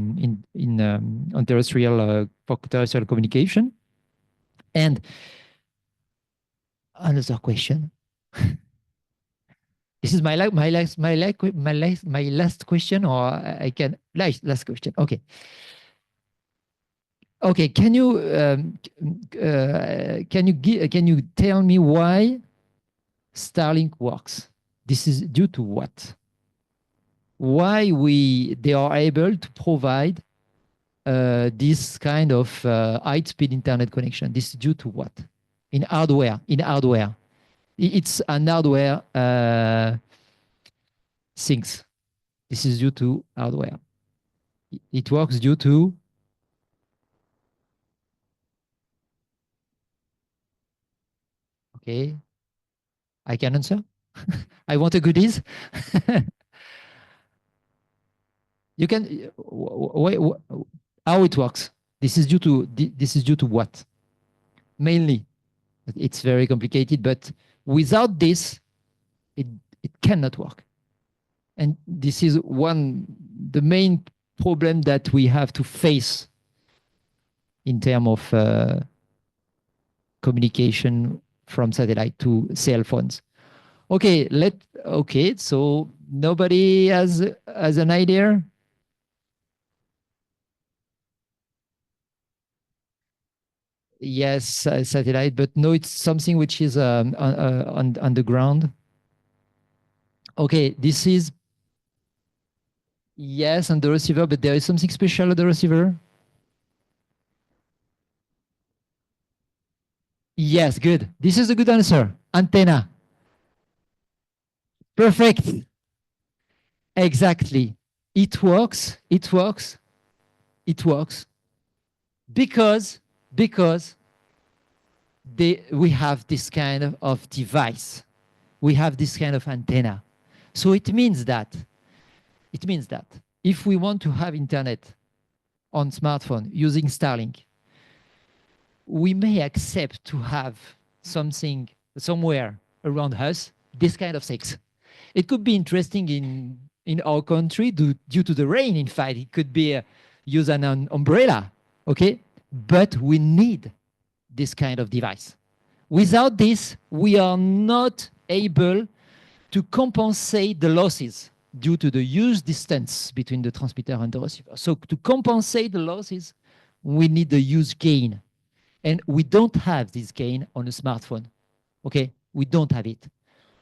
terrestrial for terrestrial communication. And another question. This is my last question, or I can last question. Okay. Okay, can you tell me why Starlink works? This is due to what? Why they are able to provide this kind of high-speed internet connection? This is due to what? In hardware. It's an hardware things. This is due to hardware. It works due to okay, I can answer. I want a goodies. You can how it works. This is due to what? Mainly, it's very complicated, but without this, it cannot work. And this is the main problem that we have to face in terms of communication from satellite to cell phones. Okay, so nobody has an idea? Yes, satellite, but no, it's something which is on the ground. Okay, this is, yes, on the receiver, but there is something special on the receiver. Yes, good. This is a good answer. Antenna. Perfect. Exactly. It works because we have this kind of device. We have this kind of antenna. So it means that if we want to have internet on smartphone using Starlink, we may accept to have something somewhere around us, this kind of things. It could be interesting in our country due to the rain. In fact, it could be use an umbrella, okay? But we need this kind of device. Without this, we are not able to compensate the losses due to the huge distance between the transmitter and the receiver. So to compensate the losses, we need a huge gain. And we don't have this gain on a smartphone, okay? We don't have it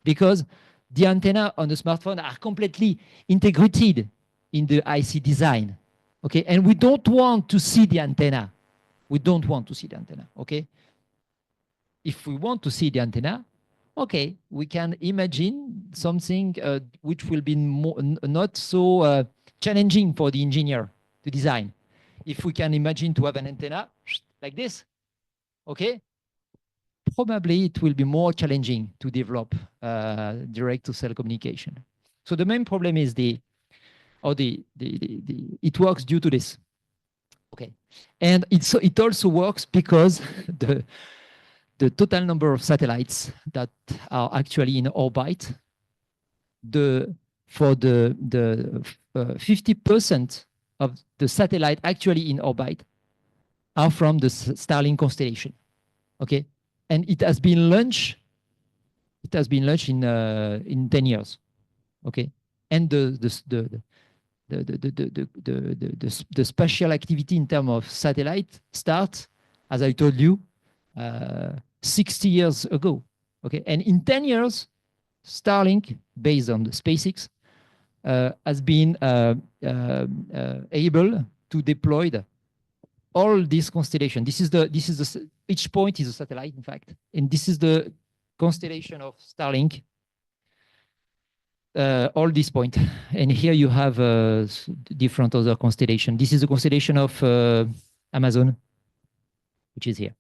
because the antenna on the smartphone are completely integrated in the IC design, okay? And we don't want to see the antenna. We don't want to see the antenna, okay? If we want to see the antenna, okay, we can imagine something which will be not so challenging for the engineer to design. If we can imagine to have an antenna like this, okay, probably it will be more challenging to develop direct-to-cell communication. So the main problem is it works due to this. Okay, and it also works because the total number of satellites that are actually in orbit, for the 50% of the satellite actually in orbit are from the Starlink constellation. Okay, and it has been launched. It has been launched in 10 years. Okay, and the spatial activity in terms of satellite starts, as I told you, 60 years ago. Okay, and in 10 years, Starlink, based on the SpaceX, has been able to deploy all these constellations. Each point is a satellite, in fact, and this is the constellation of Starlink. All these points, and here you have different other constellation. This is the constellation of Amazon, which is here.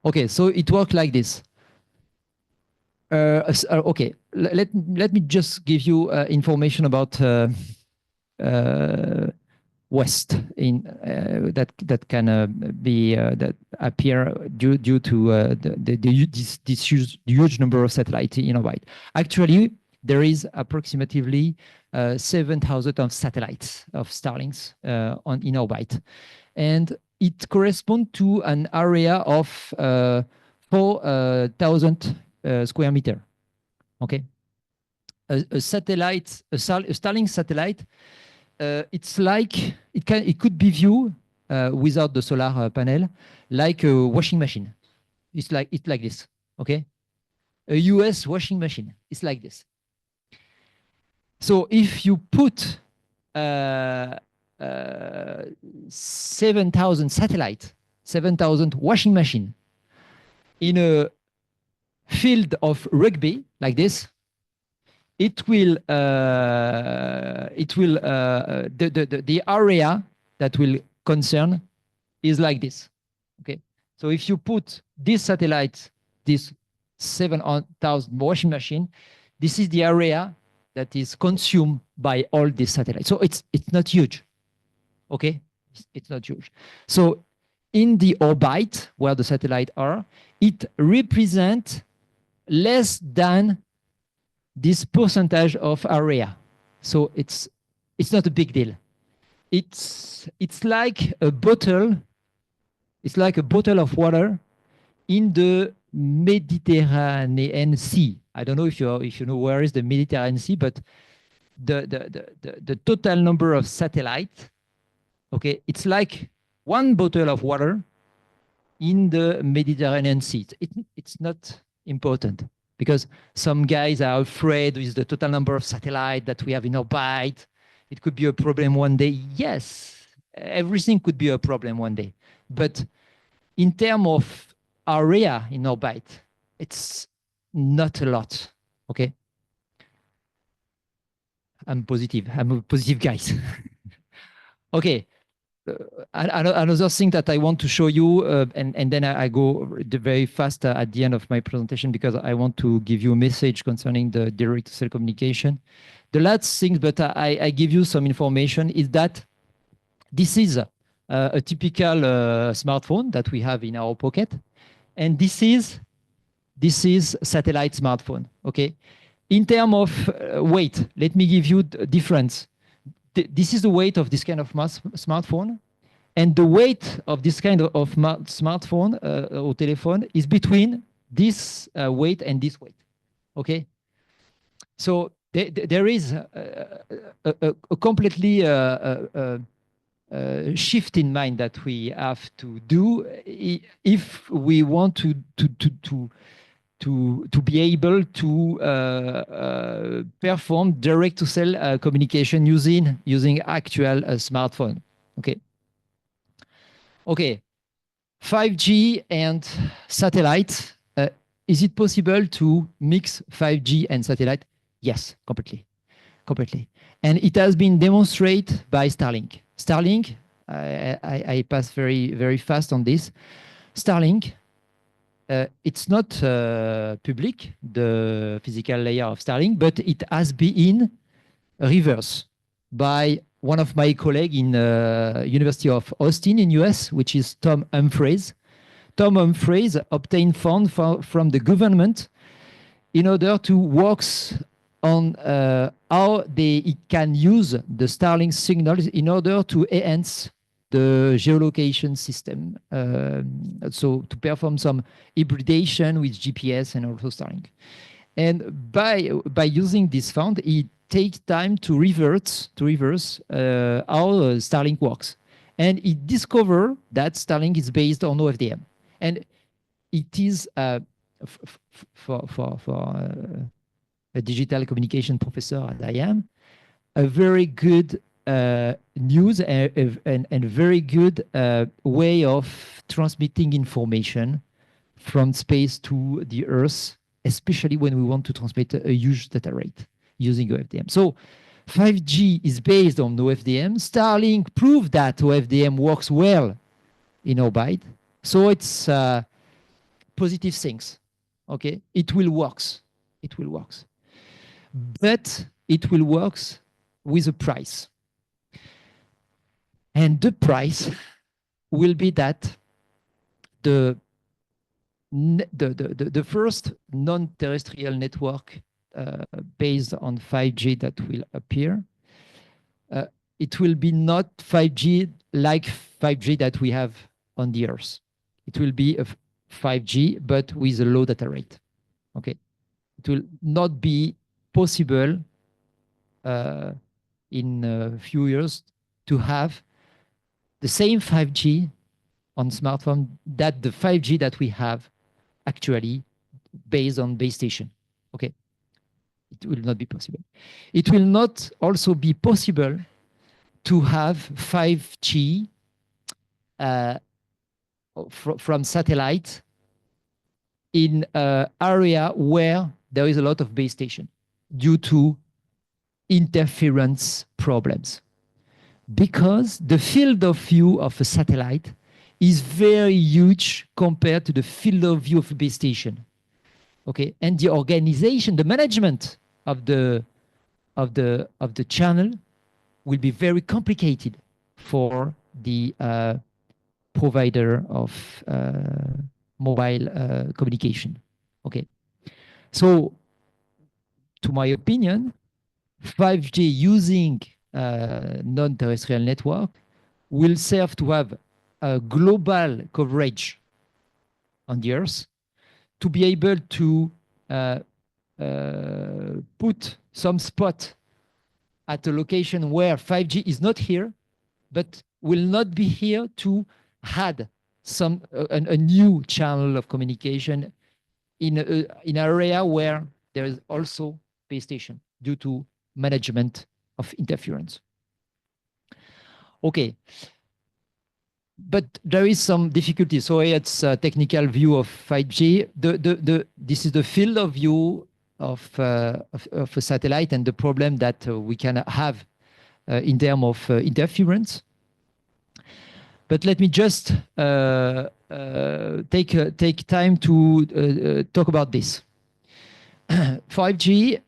Okay, so it works like this. Okay, let me just give you information about West in that can be that appear due to this huge number of satellites in orbit. Actually, there is approximately 7,000 of satellites of Starlinks in orbit, and it corresponds to an area of 4,000 square meter. Okay, a Starlink satellite. It's like it could be viewed without the solar panel, like a washing machine. It's like this. Okay, a US washing machine. It's like this. So if you put 7,000 satellites, 7,000 washing machine in a field of rugby like this, the area that will concern is like this. Okay, so if you put this satellite, this 7,000 washing machine, this is the area that is consumed by all these satellites. So it's not huge. Okay, it's not huge. So in the orbit where the satellites are, it represents less than this percentage of area. So it's not a big deal. It's like a bottle. It's like a bottle of water in the Mediterranean Sea. I don't know if you know where is the Mediterranean Sea, but the total number of satellites, okay, it's like one bottle of water in the Mediterranean Sea. It's not important because some guys are afraid with the total number of satellites that we have in orbit. It could be a problem one day. Yes, everything could be a problem one day. But in terms of area in orbit, it's not a lot, okay? I'm positive. I'm a positive guy. Okay. Another thing that I want to show you, and then I go very fast at the end of my presentation because I want to give you a message concerning the direct-to-cell communication. The last thing, but I give you some information, is that this is a typical smartphone that we have in our pocket. And this is satellite smartphone, okay? In terms of weight, let me give you the difference. This is the weight of this kind of smartphone. And the weight of this kind of smartphone or telephone is between this weight and this weight, okay? So there is a completely shift in mind that we have to do if we want to be able to perform direct to cell communication using actual smartphone. Okay. Okay. 5G and satellite. Is it possible to mix 5G and satellite? Yes, completely. And it has been demonstrated by Starlink. Starlink, I pass very, very fast on this. Starlink, it's not public, the physical layer of Starlink, but it has been reversed by one of my colleagues in University of Austin in US, which is Tom Humphreys. Tom Humphreys obtained funds from the government in order to work on how it can use the Starlink signals in order to enhance the geolocation system. So to perform some hybridation with GPS and also Starlink. And by using this fund, it takes time to reverse how Starlink works. And it discovered that Starlink is based on OFDM. And it is for a digital communication professor as I am, a very good news and very good way of transmitting information from space to the Earth, especially when we want to transmit a huge data rate using OFDM. So 5G is based on OFDM. Starlink proved that OFDM works well in orbit. So it's positive things. Okay, it will work. But it will work with a price. And the price will be that the first non-terrestrial network based on 5G that will appear, it will be not 5G like 5G that we have on the Earth. It will be a 5G, but with a low data rate. Okay, it will not be possible in a few years to have the same 5G on smartphone that the 5G that we have actually based on base station. Okay, it will not be possible. It will not also be possible to have 5G from satellite in an area where there is a lot of base station due to interference problems. Because the field of view of a satellite is very huge compared to the field of view of a base station. Okay, and the organization, the management of the channel will be very complicated for the provider of mobile communication. Okay, so to my opinion, 5G using non-terrestrial network will serve to have a global coverage on the Earth to be able to put some spot at a location where 5G is not here, but will not be here to add some a new channel of communication in an area where there is also base station due to management of interference. Okay, but there is some difficulty. So it's a technical view of 5G. This is the field of view of a satellite and the problem that we can have in terms of interference. But let me just take time to talk about this. 5G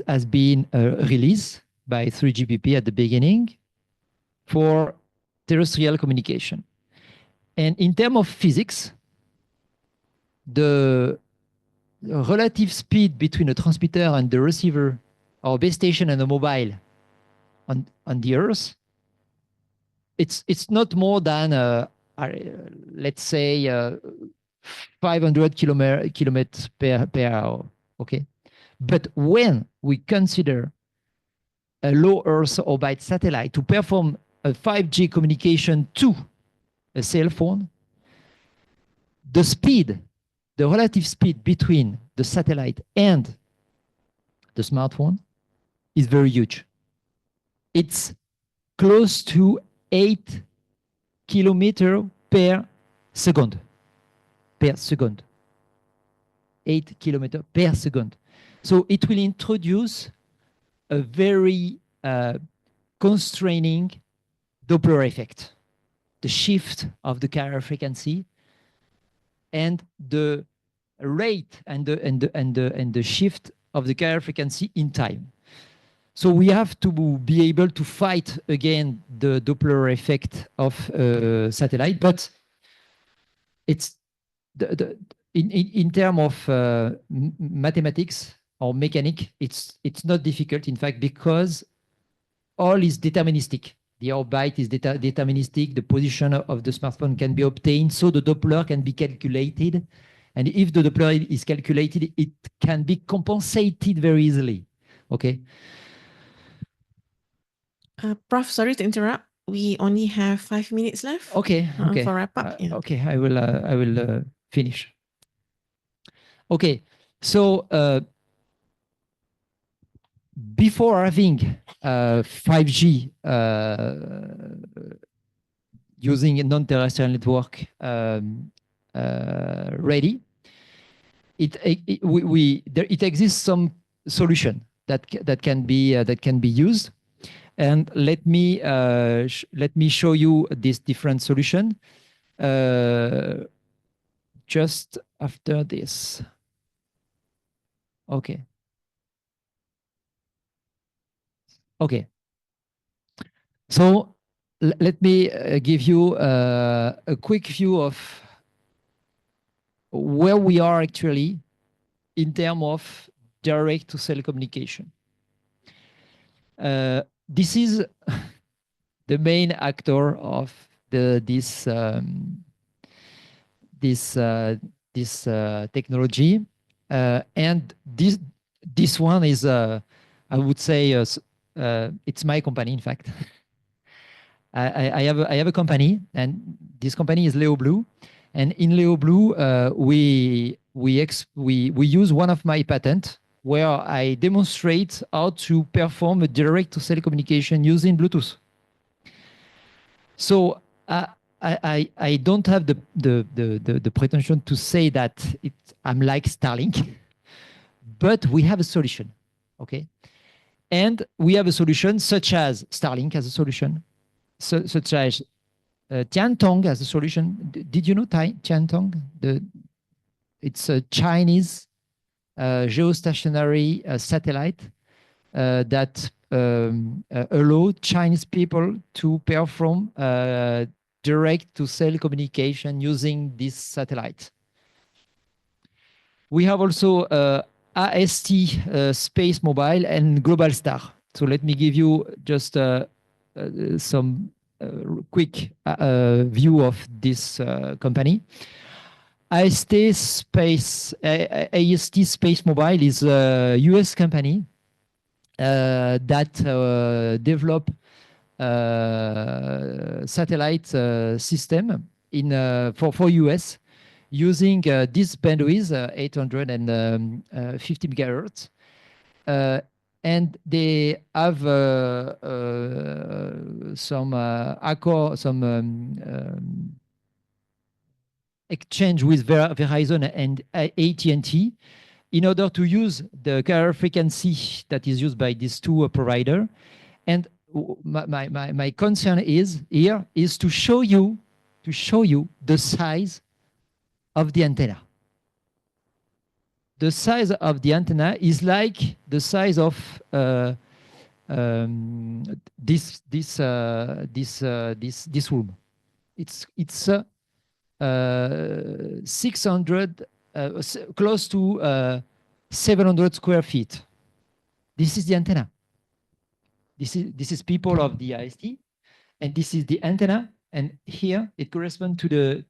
has been released by 3GPP at the beginning. for terrestrial communication. And in terms of physics, the relative speed between a transmitter and the receiver, or base station and a mobile on the Earth, it's not more than let's say 500 kilometers per hour. Okay, but when we consider a low Earth orbit satellite to perform a 5G communication to a cell phone, the speed, the relative speed between the satellite and the smartphone is very huge. It's close to 8 kilometers per second. Per second. 8 kilometers per second. So it will introduce a very constraining Doppler effect, the shift of the carrier frequency and the rate and the shift of the carrier frequency in time. So we have to be able to fight again the Doppler effect of satellite, but it's in terms of mathematics or mechanic, it's not difficult, in fact, because all is deterministic. The orbit is deterministic. The position of the smartphone can be obtained, so the Doppler can be calculated. And if the Doppler is calculated, it can be compensated very easily. Okay. Prof, sorry to interrupt. We only have 5 minutes left. Okay. Okay. For wrap up. Yeah. Okay. I will finish. Okay. So before having 5G using a non-terrestrial network ready, it exists some solution that can be used, and let me show you this different solution just after this. Okay. Okay. So let me give you a quick view of where we are actually in terms of direct-to-cell communication. This is the main actor of this technology, and this one is, I would say, it's my company, in fact. I have a company, and this company is Leo Blue, and in Leo Blue we use one of my patents where I demonstrate how to perform a direct-to-cell communication using Bluetooth. So I don't have the pretension to say that I'm like Starlink, but we have a solution, okay? And we have a solution such as Starlink as a solution, such as TeaTalk as a solution. Did you know TeaTalk? It's a Chinese geostationary satellite that allow Chinese people to perform direct-to-cell communication using this satellite. We have also AST Space Mobile and Global Star. So let me give you just some quick view of this company. AST Space Mobile is a US company that develop satellite system for US using this bandwidth, 850 megahertz. And they have some exchange with Verizon and AT&T in order to use the carrier frequency that is used by these two providers. And my concern is to show you the size of the antenna. The size of the antenna is like the size of this room. It's 600 close to 700 square feet. This is the antenna. This is people of the IST, and this is the antenna. And here it corresponds to the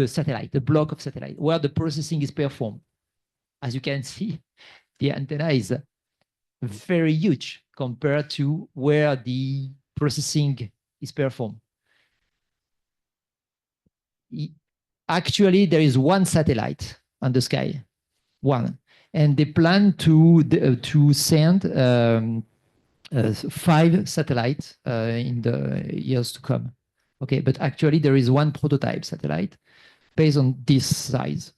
satellite, the block of satellite, where the processing is performed. As you can see, the antenna is very huge compared to where the processing is performed. Actually, there is one satellite on the sky, one, and they plan to send 5 satellites in the years to come. Okay, but actually there is one prototype satellite based on this size.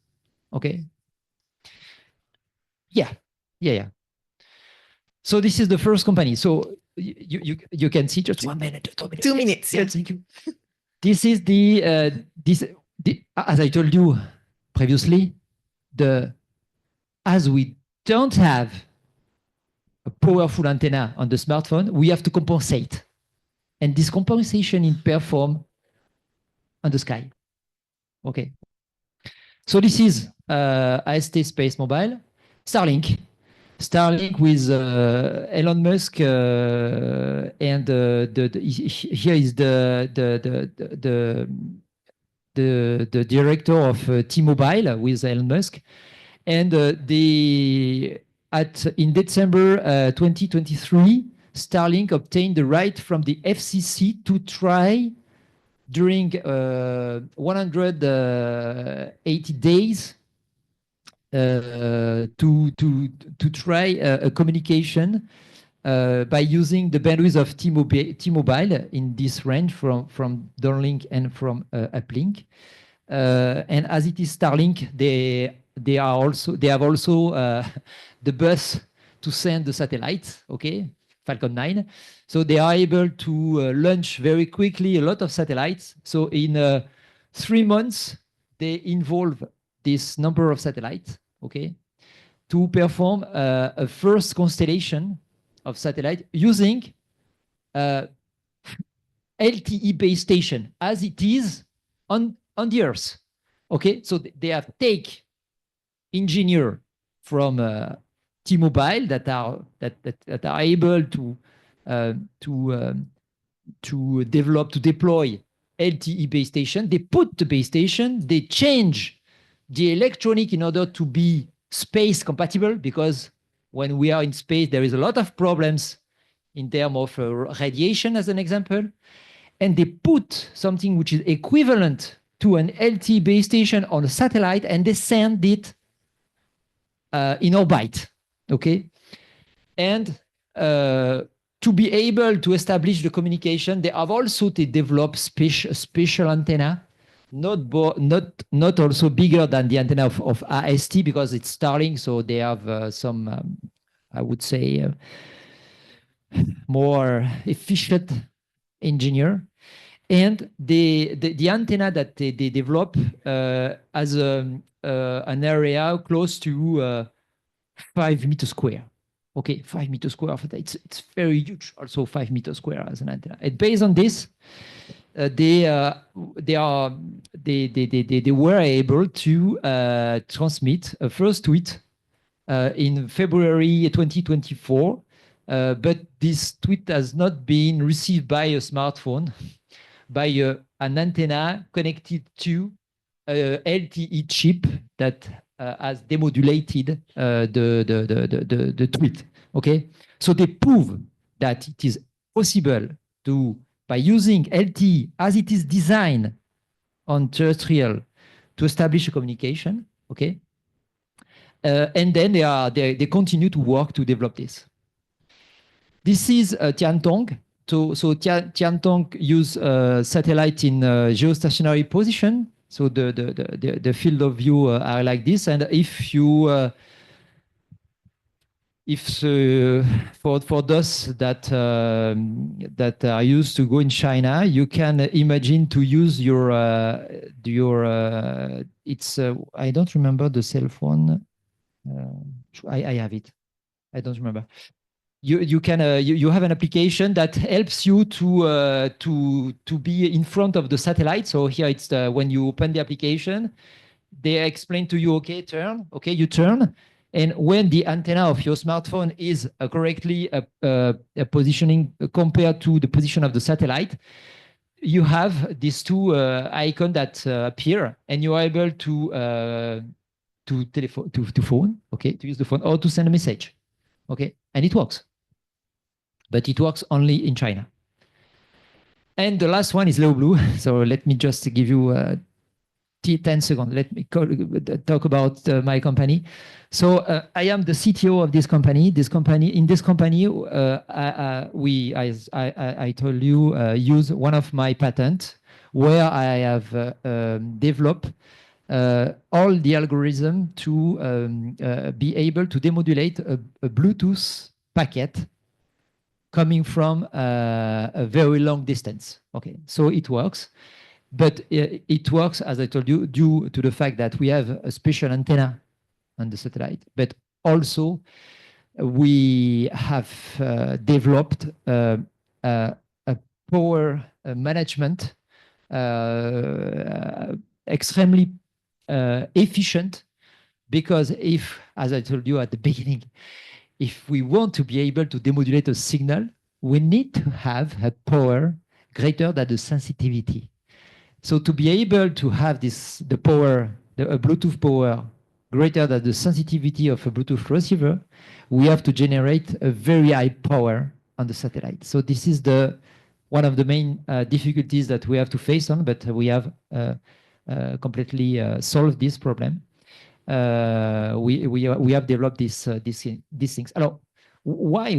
Okay. Yeah. So this is the first company. So you can see just 1 minute, 2 minutes. 2 minutes. Yes, thank you. This is as I told you previously, as we don't have a powerful antenna on the smartphone, we have to compensate. And this compensation is performed on the sky. Okay. So this is AST Space Mobile, Starlink with Elon Musk, and here is the director of T-Mobile with Elon Musk, and in December 2023, Starlink obtained the right from the FCC to try during 180 days to try a communication by using the bandwidth of T-Mobile in this range from downlink and from uplink. And as it is Starlink, they have also the bus to send the satellites. Okay, Falcon 9. So they are able to launch very quickly a lot of satellites. So in 3 months, they involve this number of satellites, okay, to perform a first constellation of satellite using LTE base station as it is on the Earth. Okay, so they have take engineer from T-Mobile that are able to deploy LTE base station. They put the base station, they change the electronic in order to be space compatible, because when we are in space, there is a lot of problems in terms of radiation, as an example. And they put something which is equivalent to an LTE base station on a satellite, and they send it in orbit, okay? And to be able to establish the communication, they have also to develop special antenna, not also bigger than the antenna of AST, because it's Starlink, so they have some, I would say, more efficient engineer. And the antenna that they develop has an area close to 5 meters square. Okay, 5 meters square. It's very huge. Also 5 meters square as an antenna. And based on this, they were able to transmit a first tweet in February 2024, but this tweet has not been received by a smartphone, by an antenna connected to a LTE chip that has demodulated the tweet. Okay, so they prove that it is possible to, by using LTE as it is designed on terrestrial, to establish a communication. Okay, and then they continue to work to develop this. This is TianTong. So TianTong use satellite in geostationary position. So the field of view are like this, and if you for those that are used to go in China, you can imagine to use your it's I don't remember the cell phone. I have it. I don't remember. you can you have an application that helps you to be in front of the satellite. So here it's when you open the application, they explain to you, okay, turn, okay, you turn. And when the antenna of your smartphone is correctly positioning compared to the position of the satellite, you have these two icons that appear, and you are able to telephone to phone, okay, to use the phone or to send a message, okay, and it works. But it works only in China. And the last one is low blue. So let me just give you 10 seconds. Let me talk about my company. So I am the CTO of this company. In this company, we, as I told you, use one of my patents where I have developed all the algorithm to be able to demodulate a Bluetooth packet coming from a very long distance. Okay, so it works. But it works, as I told you, due to the fact that we have a special antenna on the satellite, but also we have developed a power management extremely efficient, because if, as I told you at the beginning, if we want to be able to demodulate a signal, we need to have a power greater than the sensitivity. So to be able to have the power, a Bluetooth power greater than the sensitivity of a Bluetooth receiver, we have to generate a very high power on the satellite. So this is one of the main difficulties that we have to face on, but we have completely solved this problem. We have developed these things. Alors, why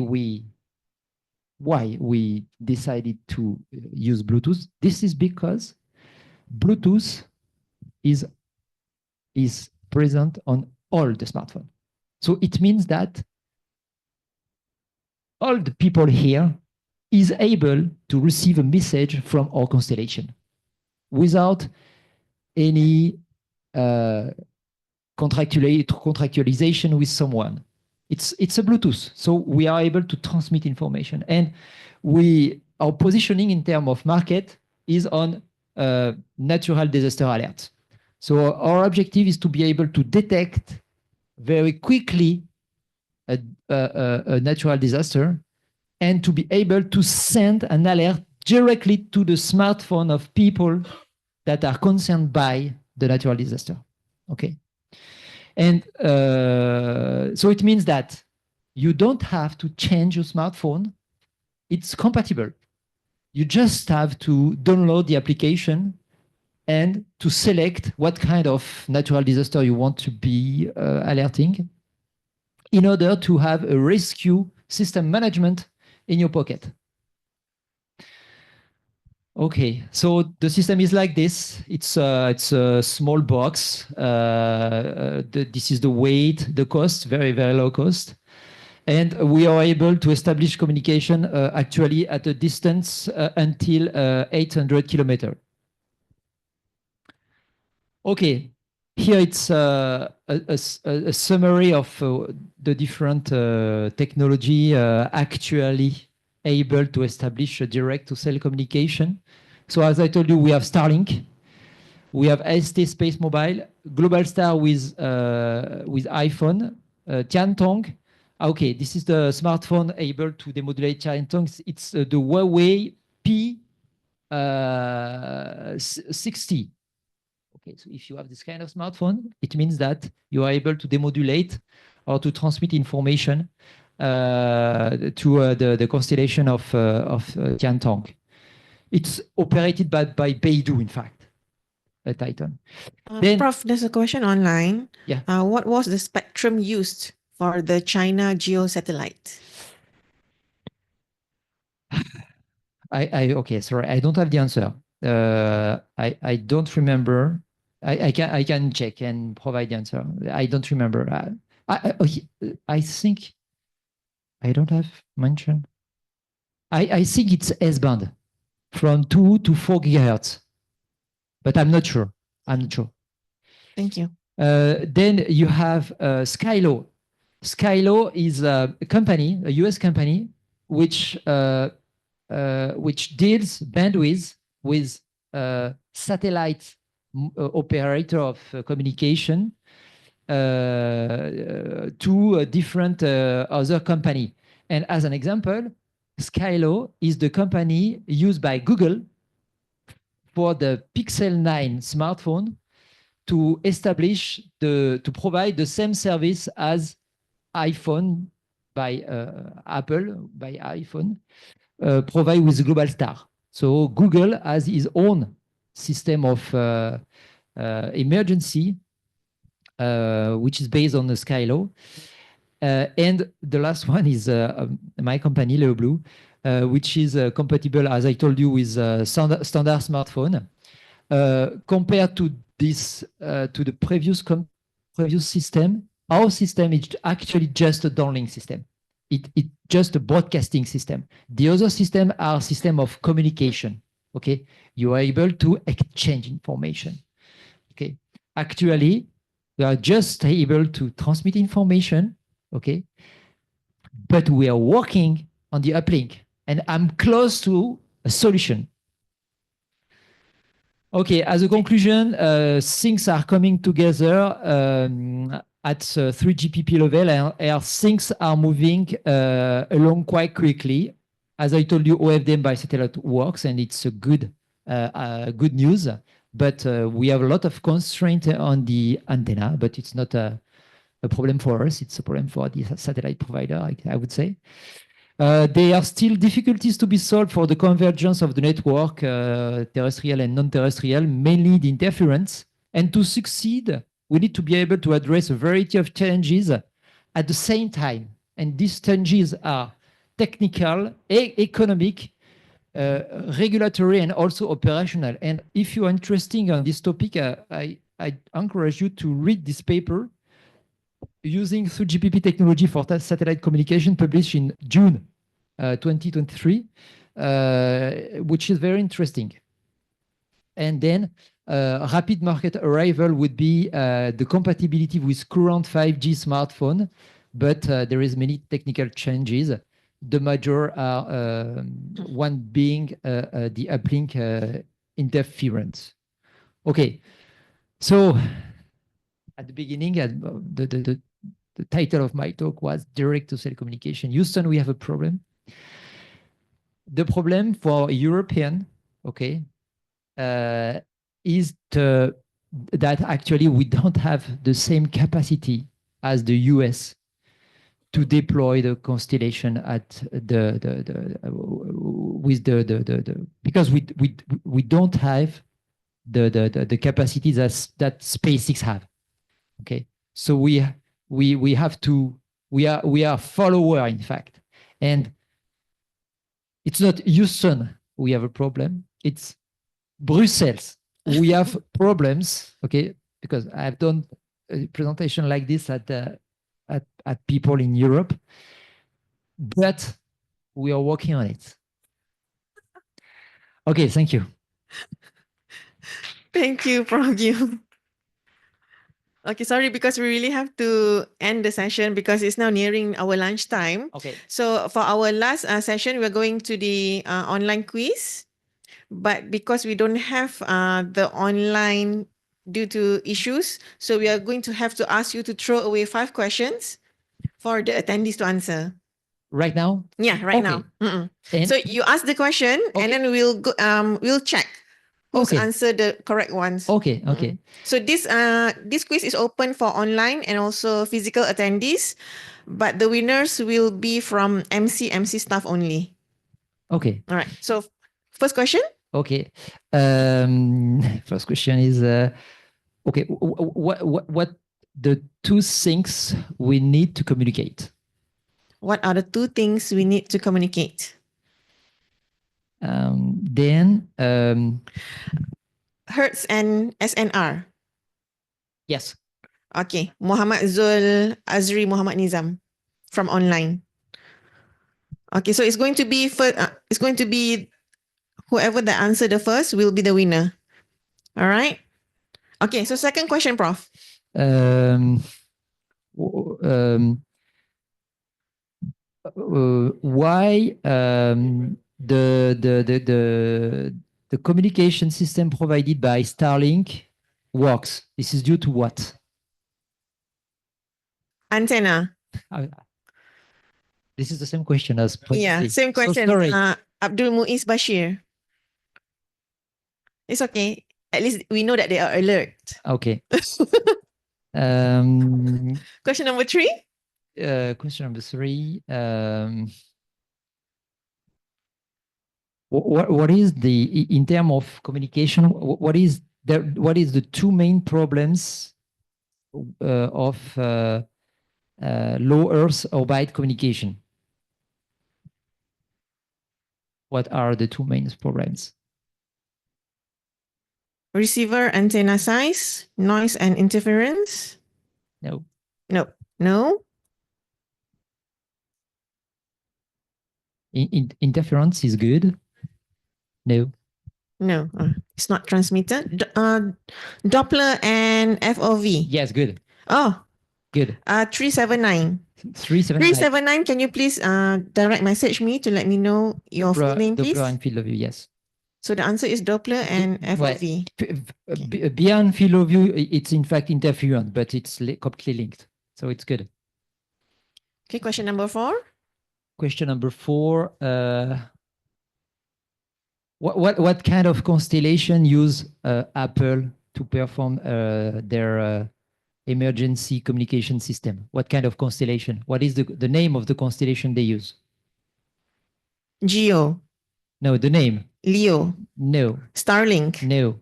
we decided to use Bluetooth? This is because Bluetooth is present on all the smartphones. So it means that all the people here is able to receive a message from our constellation without any contractualization with someone. It's a Bluetooth, so we are able to transmit information. And our positioning in terms of market is on natural disaster alert. So our objective is to be able to detect very quickly a natural disaster and to be able to send an alert directly to the smartphone of people that are concerned by the natural disaster. Okay. And so it means that you don't have to change your smartphone. It's compatible. You just have to download the application and to select what kind of natural disaster you want to be alerting in order to have a rescue system management in your pocket. Okay, so the system is like this. It's a small box. This is the weight, the cost, very, very low cost. And we are able to establish communication actually at a distance until 800 kilometers. Okay, here it's a summary of the different technology actually able to establish a direct-to-cell communication. So as I told you, we have Starlink, we have ST Space Mobile, Globalstar with iPhone, TeaTalk. Okay, this is the smartphone able to demodulate TeaTalk. It's the Huawei P60. Okay, so if you have this kind of smartphone, it means that you are able to demodulate or to transmit information to the constellation of TeaTalk. It's operated by Beidou, in fact, a Titan. Prof, there's a question online. Yeah. What was the spectrum used for the China geo satellite? Okay, sorry, I don't have the answer. I don't remember. I can check and provide the answer. I don't remember. I think I don't have mentioned. I think it's S-band from 2 to 4 gigahertz, but I'm not sure. I'm not sure. Thank you. Then you have Skylo. Skylo is a company, a US company, which deals bandwidth with satellite operator of communication to a different other company. And as an example, Skylo is the company used by Google for the Pixel 9 smartphone to establish to provide the same service as iPhone by Apple, by iPhone, provide with Global Star. So Google has his own system of emergency, which is based on the Skylo. And the last one is my company, Leo Blue, which is compatible, as I told you, with standard smartphone. Compared to this, to the previous system, our system is actually just a downlink system. It's just a broadcasting system. The other system are system of communication. Okay, you are able to exchange information. Okay, actually, we are just able to transmit information. Okay, but we are working on the uplink, and I'm close to a solution. Okay, as a conclusion, things are coming together at 3GPP level, and things are moving along quite quickly. As I told you, OFDM by satellite works, and it's a good news. But we have a lot of constraint on the antenna, but it's not a problem for us. It's a problem for the satellite provider, I would say. There are still difficulties to be solved for the convergence of the network, terrestrial and non-terrestrial, mainly the interference. And to succeed, we need to be able to address a variety of challenges at the same time. And these challenges are technical, economic, regulatory, and also operational. And if you are interested in this topic, I encourage you to read this paper using 3GPP technology for satellite communication, published in June 2023, which is very interesting. And then rapid market arrival would be the compatibility with current 5G smartphone, but there is many technical changes. The major are one being the uplink interference. Okay, so at the beginning, the title of my talk was Direct to Cell Communication. Houston, we have a problem. The problem for European, okay, is that actually we don't have the same capacity as the US to deploy the constellation at because we don't have the capacity that SpaceX have. Okay, so we have to, we are follower, in fact. And it's not Houston we have a problem, it's Brussels. We have problems, okay, because I've done a presentation like this at people in Europe, but we are working on it. Okay, thank you. Thank you, Prof. Guillaume. Okay, sorry, because we really have to end the session because it's now nearing our lunch time. Okay. So for our last session, we're going to the online quiz. But because we don't have the online due to issues, so we are going to have to ask you to throw away 5 questions for the attendees to answer. Right now? Yeah, right Okay. now. So you ask the question, and then we'll go, we'll check who's answer the correct ones. Okay, okay. So this quiz is open for online and also physical attendees, but the winners will be from MCMC staff only. Okay. All right. So first question. Okay. First question is, okay, what the 2 things we need to communicate? What are the 2 things we need to communicate? Then Hertz and SNR. Yes. Okay. Muhammad Zul Azri Muhammad Nizam from online. Okay, so it's going to be whoever that answer the first will be the winner. All right. Okay, so second question, Prof. why the communication system provided by Starlink works. This is due to what? Antenna. Uh, This is the same question as Yeah, previously. same So question. sorry. Abdul Muiz Bashir. It's okay. At least we know that they are alert. Okay. Um, Question number 3. Question number 3. What is in terms of communication? What is the two main problems of low Earth orbit communication? What are the two main problems? Receiver antenna size, noise and interference. No. No. No. Interference is good. No. No. It's not transmitted. Doppler and FOV. Yes, good. Oh. Good. 379. 379. 379, can you please direct message me to let me know your full name, please? Doppler and field of view, yes. So the answer is Doppler and FOV. Beyond field of view, it's in fact interference, but it's completely linked. So it's good. Okay, question number 4. Question number 4. What kind of constellation use Apple to perform their emergency communication system? What kind of constellation? What is the name of the constellation they use? Geo. No, the name. Leo. No. Starlink. No.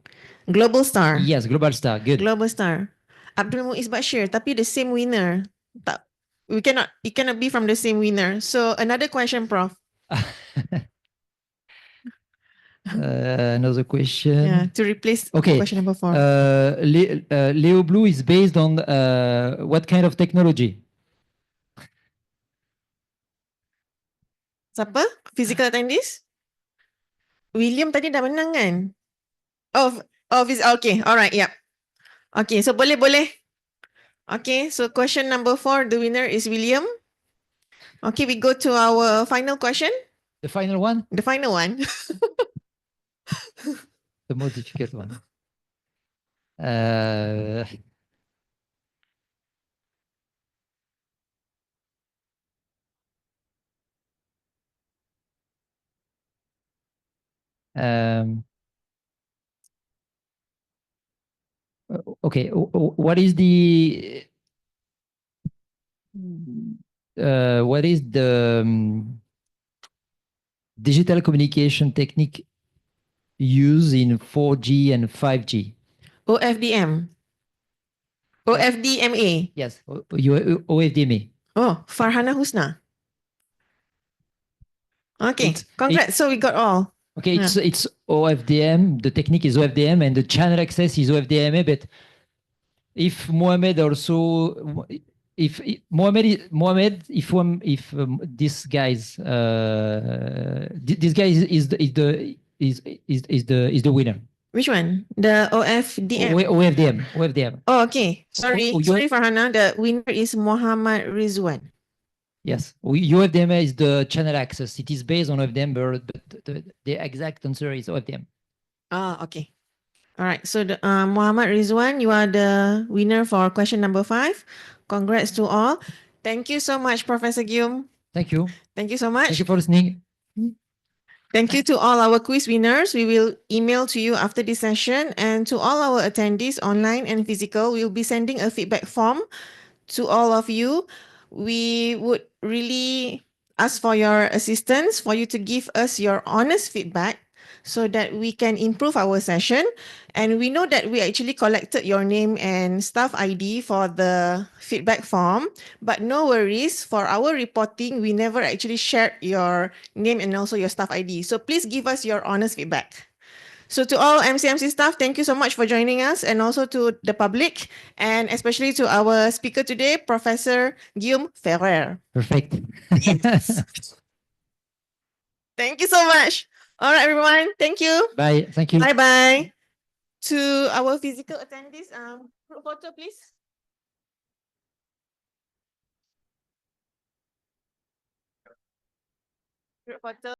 Global Star. Yes, Global Star. Good. Global Star. Abdul Muiz Bashir, tapi the same winner. It cannot be from the same winner. So another question, Prof. Another question. Yeah, to replace question number 4. Leo Blue is based on what kind of technology? Siapa? Physical attendees? William tadi dah menang kan? Okay, alright, yeah. Okay, so boleh. Okay, so question number 4, the winner is William. Okay, we go to our final question. The final one? The final one. The most difficult one. Okay, what is the digital communication technique used in 4G and 5G? OFDM. OFDMA. Yes, OFDMA. Oh, Farhana Husna. Okay, congrats. So we got all. Okay, it's OFDM. The technique is OFDM, and the channel access is OFDMA. But if Mohammed also, if this guy's this guy is the winner. Which one? The OFDM. OFDM. Oh, okay. Sorry, Farhana. The winner is Muhammad Rizwan. Yes, OFDM is the channel access. It is based on OFDM, but the exact answer is OFDM. Okay. All right. So Muhammad Rizwan, you are the winner for question number 5. Congrats to all. Thank you so much, Professor Guillaume. Thank you. Thank you so much. Thank you for listening. Thank you to all our quiz winners. We will email to you after this session, and to all our attendees online and physical, we'll be sending a feedback form to all of you. We would really ask for your assistance for you to give us your honest feedback so that we can improve our session. And we know that we actually collected your name and staff ID for the feedback form, but no worries, for our reporting, we never actually shared your name and also your staff ID. So please give us your honest feedback. So to all MCMC staff, thank you so much for joining us, and also to the public, and especially to our speaker today, Professor Guillaume Ferrer. Perfect. Yes. Thank you so much. All right, everyone. Thank you. Bye. Thank you. Bye-bye. To our physical attendees, group photo, please. for